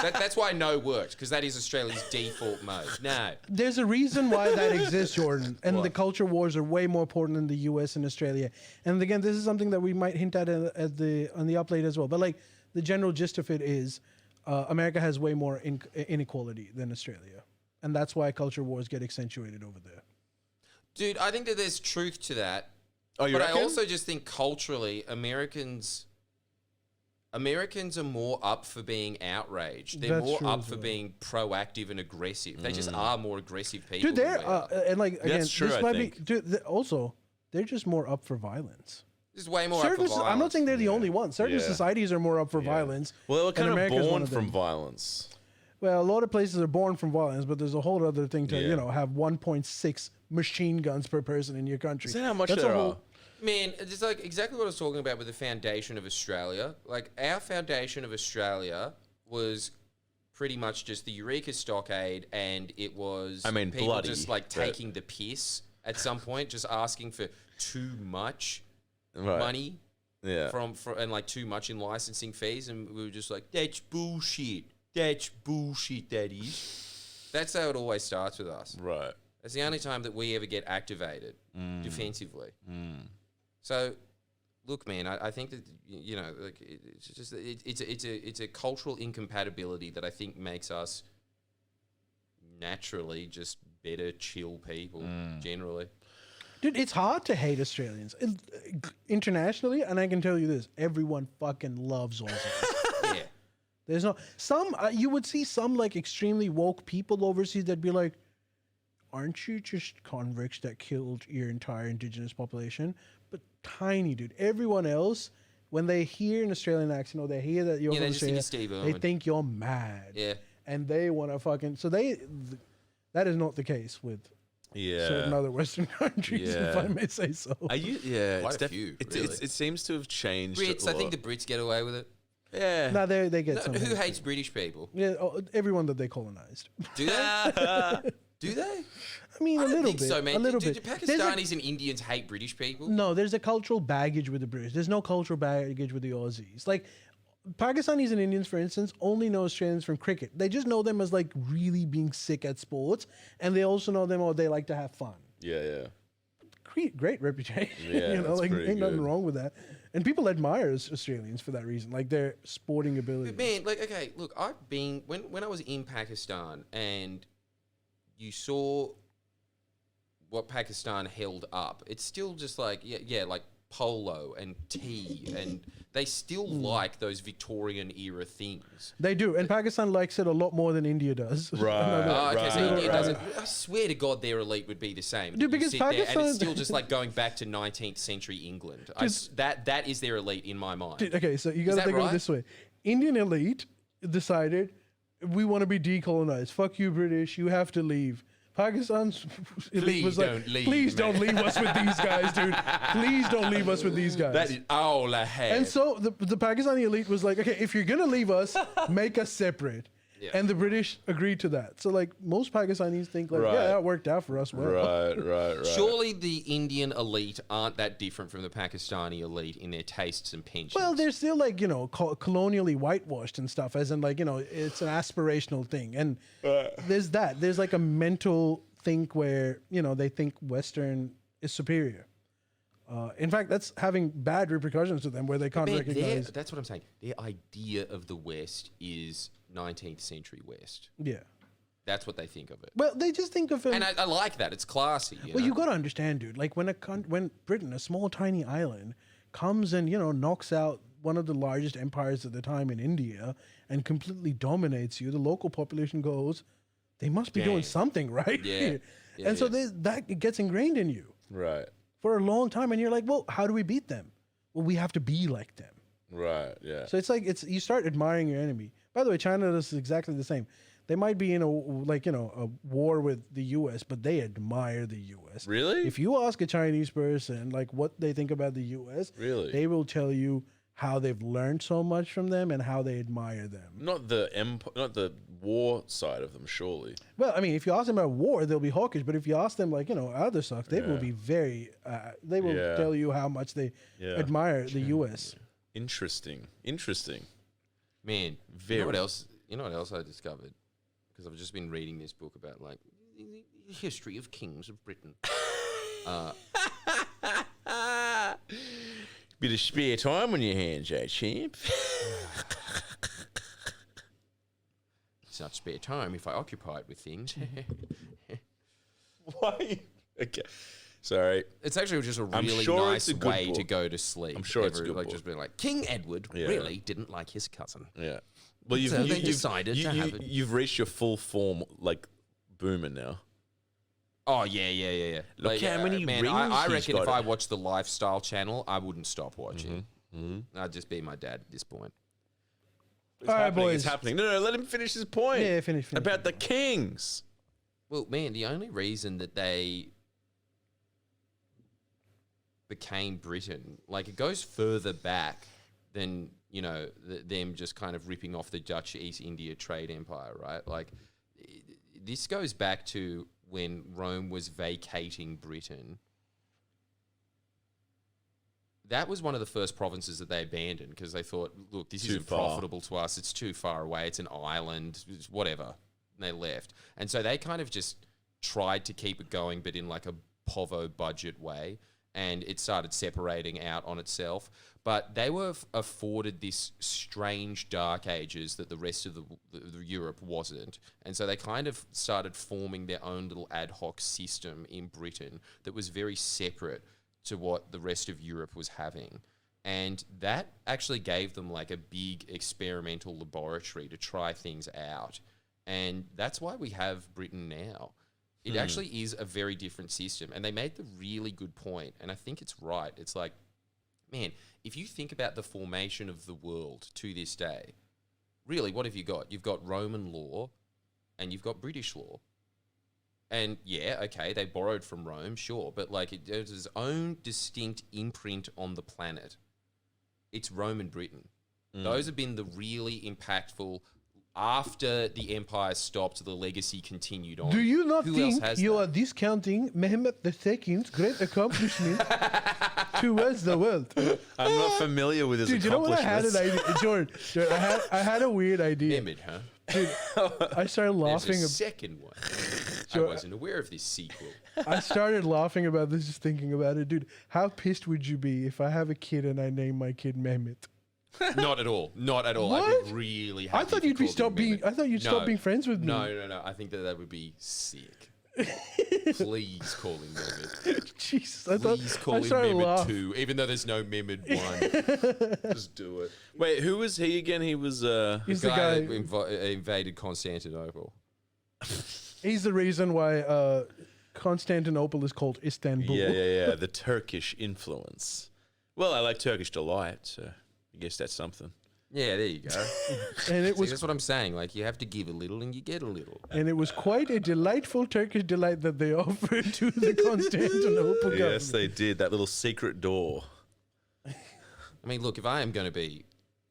That's why no works, because that is Australia's default mode. No. There's a reason why that exists, Jordan. And What? the culture wars are way more important in the U.S. and Australia. And again, this is something that we might hint at on the update as well. But like the general gist of it is, America has way more inequality than Australia, and that's why culture wars get accentuated over there. Dude, I think that there's truth to that. Oh, you But reckon? I also just think culturally, Americans are more up for being outraged. They're That's more true up as for well. being proactive and aggressive. They just are more aggressive people. Dude, than they're we are. and like again, That's true, this I might think. be. Dude, also, they're just more up for violence. There's way more up for I'm not violence. saying they're the only ones. Certain Yeah. societies are more up for violence. Well, they were and kind of America's one born of them. from violence. Well, a lot of places are born from violence, but there's a whole other thing to have 1.6 machine guns per person in your country. Is that how much That's there a are? whole- Man, it's like exactly what I was talking about with the foundation of Australia. Like, our foundation of Australia was pretty much just the Eureka Stockade, and it was people bloody, just like but- taking the piss at some point, just asking for too much Right. money Yeah. and like too much in licensing fees, and we were just like, that's bullshit. That's bullshit. That is. That's how it always starts with us. Right. It's the only time that we ever get activated defensively. So, look, man, I think that like it's just it's a cultural incompatibility that I think makes us naturally just better, chill people generally. Dude, it's hard to hate Australians internationally, and I can tell you this: everyone fucking loves Aussies. Yeah. There's no some you would see some like extremely woke people overseas that'd be like, "Aren't you just convicts that killed your entire indigenous population?" But tiny, dude. Everyone else, when they hear an Australian accent or they hear that you're Yeah, from they just think Australia, it's Steve they Irwin. think you're mad. Yeah. And they want to fucking that is not the case with certain Yeah. other Western countries, if I Yeah. may say so. Are you? Yeah. Quite It's a few, really. it seems to have changed. Brits, a I think lot. the Brits get away with it. Yeah. No, they get No, some. who hates British people? Yeah, everyone that they colonized. Do they? Do they? I mean, I a don't little think bit. so, man. A little do bit. Pakistanis and Indians hate British people? No, there's a cultural baggage with the British. There's no cultural baggage with the Aussies. Like Pakistanis and Indians, for instance, only know Australians from cricket. They just know them as like really being sick at sports, and they also know them they like to have fun. Yeah. Yeah. Great reputation. Yeah, you know, that's like pretty ain't nothing good. wrong with that. And people admire Australians for that reason, like their sporting ability. But man, like, okay, look, I've been when I was in Pakistan and you saw what Pakistan held up. It's still just like like polo and tea, and they still like those Victorian era things. They do, and Pakistan likes it a lot more than India does. Right. Okay, so Right, India right. doesn't. I swear to God, their elite would be the same. Dude, You because sit there and Pakistan- it's still just like going back to 19th century England. That is their elite in my mind. Dude, okay, so you got to that think of it right? this way: Indian elite decided we want to be decolonized. Fuck you, British. You have to leave. Pakistan's elite Please was like, don't leave, please man." don't leave us with these guys, dude. Please don't leave us with these guys. That is all I have. And so the Pakistani elite was like, okay, if you're gonna leave us, make us separate. Yeah. And the British agreed to that. So like most Pakistanis think like, Right. yeah, that worked out for us well. Right. Surely the Indian elite aren't that different from the Pakistani elite in their tastes and pensions. Well, they're still like, colonially whitewashed and stuff, as in like, it's an aspirational thing. And there's that. There's like a mental thing where, they think Western is superior. In fact, that's having bad repercussions to them where they can't Man, recognize. that's what I'm saying. Their idea of the West is 19th century West. Yeah. That's what they think of it. Well, they just think of it. And I like that. It's classy. Well, you got to understand, dude. Like when Britain, a small tiny island, comes and knocks out one of the largest empires at the time in India and completely dominates you, the local population goes, they must be doing Dang. something right. Yeah. Yeah, and so yeah. that gets ingrained in you Right. for a long time, and you're like, well, how do we beat them? Well, we have to be like them. Right. Yeah. So it's like you start admiring your enemy. By the way, China does exactly the same. They might be in a war with the U.S., but they admire the U.S. Really? If you ask a Chinese person like what they think about the U.S., Really? they will tell you how they've learned so much from them and how they admire them. Not the war side of them, surely. Well, I mean, if you ask them about war, they'll be hawkish. But if you ask them other stuff, they will Yeah. be very. They will Yeah. tell you how much they Yeah. admire the U.S. Interesting. Man, Very. You know what else I discovered? Because I've just been reading this book about like the history of kings of Britain. Bit of spare time on your hands, champ. It's not spare time if I occupy it with things. Why? Okay. Sorry. It's actually just a I'm really sure it's nice a good way to book. go to sleep. I'm sure it's a Every- good like book. just being like King Edward Yeah. really didn't like his cousin. Yeah. Well, So they decided to have it. You've reached your full form, like boomer now. Oh yeah. Look how many man. rings I he's reckon if got. I watched the Lifestyle Channel, I wouldn't stop watching. I'd just be my dad at this point. All right, happening. boys. It's happening. No, let him finish his point. Yeah, finish. About the kings. Well, man, the only reason that they became Britain, like it goes further back than, you know, them just kind of ripping off the Dutch East India trade empire, right? Like this goes back to when Rome was vacating Britain. That was one of the first provinces that they abandoned because they thought, look, this isn't profitable to us. It's too far away. It's an island, it's whatever. And they left. And so they kind of just tried to keep it going, but in like a povo budget way. And it started separating out on itself. But they were afforded this strange dark ages that the rest of the Europe wasn't. And so they kind of started forming their own little ad hoc system in Britain that was very separate to what the rest of Europe was having. And that actually gave them like a big experimental laboratory to try things out. And that's why we have Britain now. It actually is a very different system. And they made the really good point, and I think it's right. It's like, man, if you think about the formation of the world to this day, really, what have you got? You've got Roman law and you've got British law. And yeah, okay, they borrowed from Rome, sure, but like it has its own distinct imprint on the planet. It's Rome and Britain. Those have been the really impactful. After the empire stopped, the legacy continued on. Do you not Who think else has you that? are discounting Mehmet II's great accomplishment towards the world? I'm not familiar with his Dude, you know what I had an accomplishments. idea? Jordan, I had a weird idea. Mehmed, huh? I started There's laughing. a second one. I Sure. wasn't aware of this sequel. I started laughing about this, just thinking about it. Dude, how pissed would you be if I have a kid and I name my kid Mehmet? Not at all. Not at all. I'd What? be really I happy. thought if you you'd be called stop him being. Mehmed. I thought you'd stop being friends with me. No. I think that would be sick. Please call him Mehmed. Jesus, I Please thought call I him started Mehmed laughing. 2, even though there's no Mehmed 1. Just do it. Wait, who was he again? He was He's The the guy guy. that invaded Constantinople. He's the reason why Constantinople is called Istanbul. yeah, the Turkish influence. Well, I like Turkish delight, so I guess that's something. Yeah, there you go. And it See, was that's what I'm saying. Like, you have to give a little and you get a little. and it was quite a delightful Turkish delight that they offered to the Constantinople government. Yes, they did. That little secret door. I mean, look, if I am going to be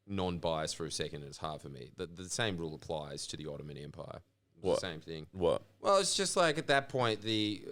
non-biased for a second, it's hard for me. The same rule applies to the Ottoman Empire. It's What? the same thing. What? Well, it's just like at that point, the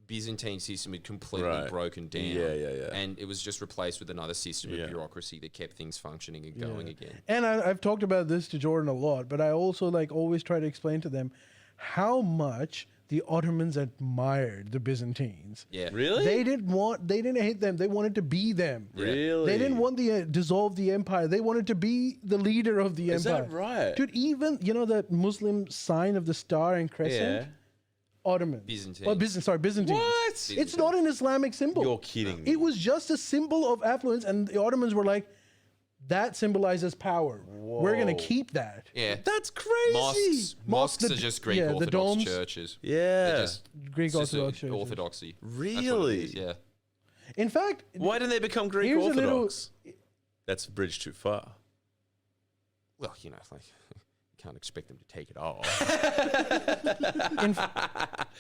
Byzantine system had completely Right. broken down. Yeah. And it was just replaced with another system Yeah. of bureaucracy that kept things functioning and going again. And I've talked about this to Jordan a lot, but I also like always try to explain to them how much the Ottomans admired the Byzantines. Yeah. Really? They didn't hate them. They wanted to be them. Really? They didn't want to dissolve the empire. They wanted to be the leader of the Is empire. that right? Dude, even, you know, the Muslim sign of the star and crescent? Yeah. Ottoman. Byzantine. Oh, Byzantine. What? It's not an Islamic symbol. You're kidding me. It was just a symbol of affluence, and the Ottomans were like, that symbolizes power. We're going to Whoa. keep that. Yeah. That's crazy. Mosques Mosques, are the- just Greek yeah, the Orthodox domes. churches. Yeah. They're just Greek it's just a Orthodox churches. orthodoxy. That's what it Really? is, yeah. In fact, Why didn't they become Greek Here's a little- Orthodox? That's a bridge too far. Well, you know, like, you can't expect them to take it all.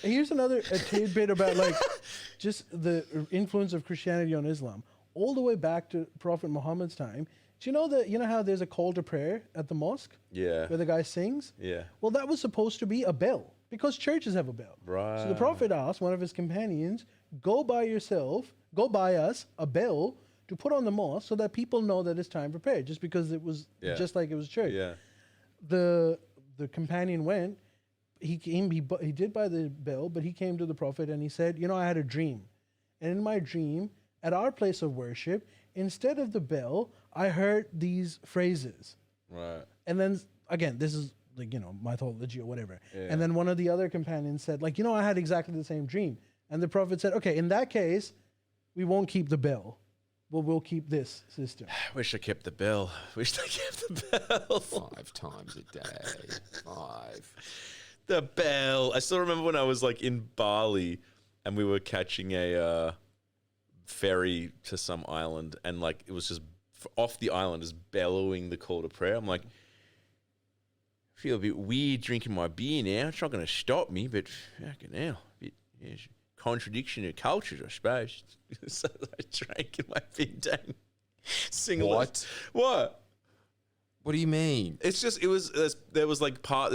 here's another a tidbit about like just the influence of Christianity on Islam. All the way back to Prophet Muhammad's time. Do you know how there's a call to prayer at the mosque Yeah. where the guy sings? Yeah. Well, that was supposed to be a bell because churches have a bell. Right. So the Prophet asked one of his companions, go buy us a bell to put on the mosque so that people know that it's time for prayer, just because it was Yeah. just like it was church. Yeah. The companion went, he did buy the bell, but he came to the Prophet and he said, you know, I had a dream. And in my dream, at our place of worship, instead of the bell, I heard these phrases. Right. And then again, this is like, you know, mythology or whatever. Yeah. And then one of the other companions said, like, you know, I had exactly the same dream. And the Prophet said, okay, in that case, we won't keep the bell, but we'll keep this system. I wish I kept the bell. Wish I kept the bell. 5 times a day. 5. The bell. I still remember when I was like in Bali and we were catching a ferry to some island and like it was just off the island is bellowing the call to prayer. I'm like, feel a bit weird drinking my beer now. It's not going to stop me, but fucking hell. It's a contradiction of cultures, I suppose. So I drank in my bintang. What? What? What do you mean? It's just, there's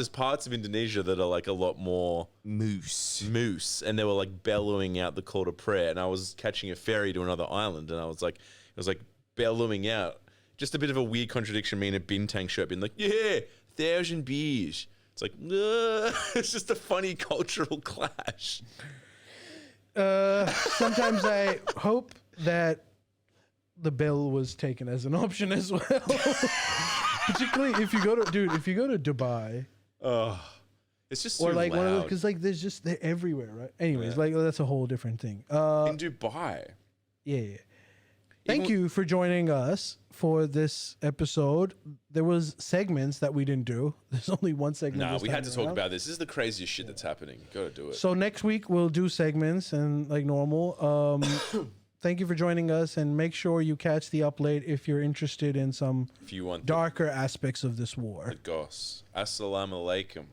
parts of Indonesia that are like a lot more moose, and they were like bellowing out the call to prayer. And I was catching a ferry to another island, and it was like bellowing out. Just a bit of a weird contradiction, me in a bintang shirt being like, yeah, 1,000 beers. It's like, it's just a funny cultural clash. Sometimes I hope that the bell was taken as an option as well. Particularly if you go to Dubai. It's just or too like loud. one of those, because like they're everywhere, right? Anyways, like that's a whole different thing. In Dubai. Yeah. Thank you for joining us for this episode. There was segments that we didn't do. There's only one segment. No, this we time had to talk around. about this. This is the craziest shit that's happening. Got to do it. So next week we'll do segments and like normal. Thank you for joining us, and make sure you catch the up late if you're interested in some if you want darker aspects of this war. the goss. Assalamu alaikum.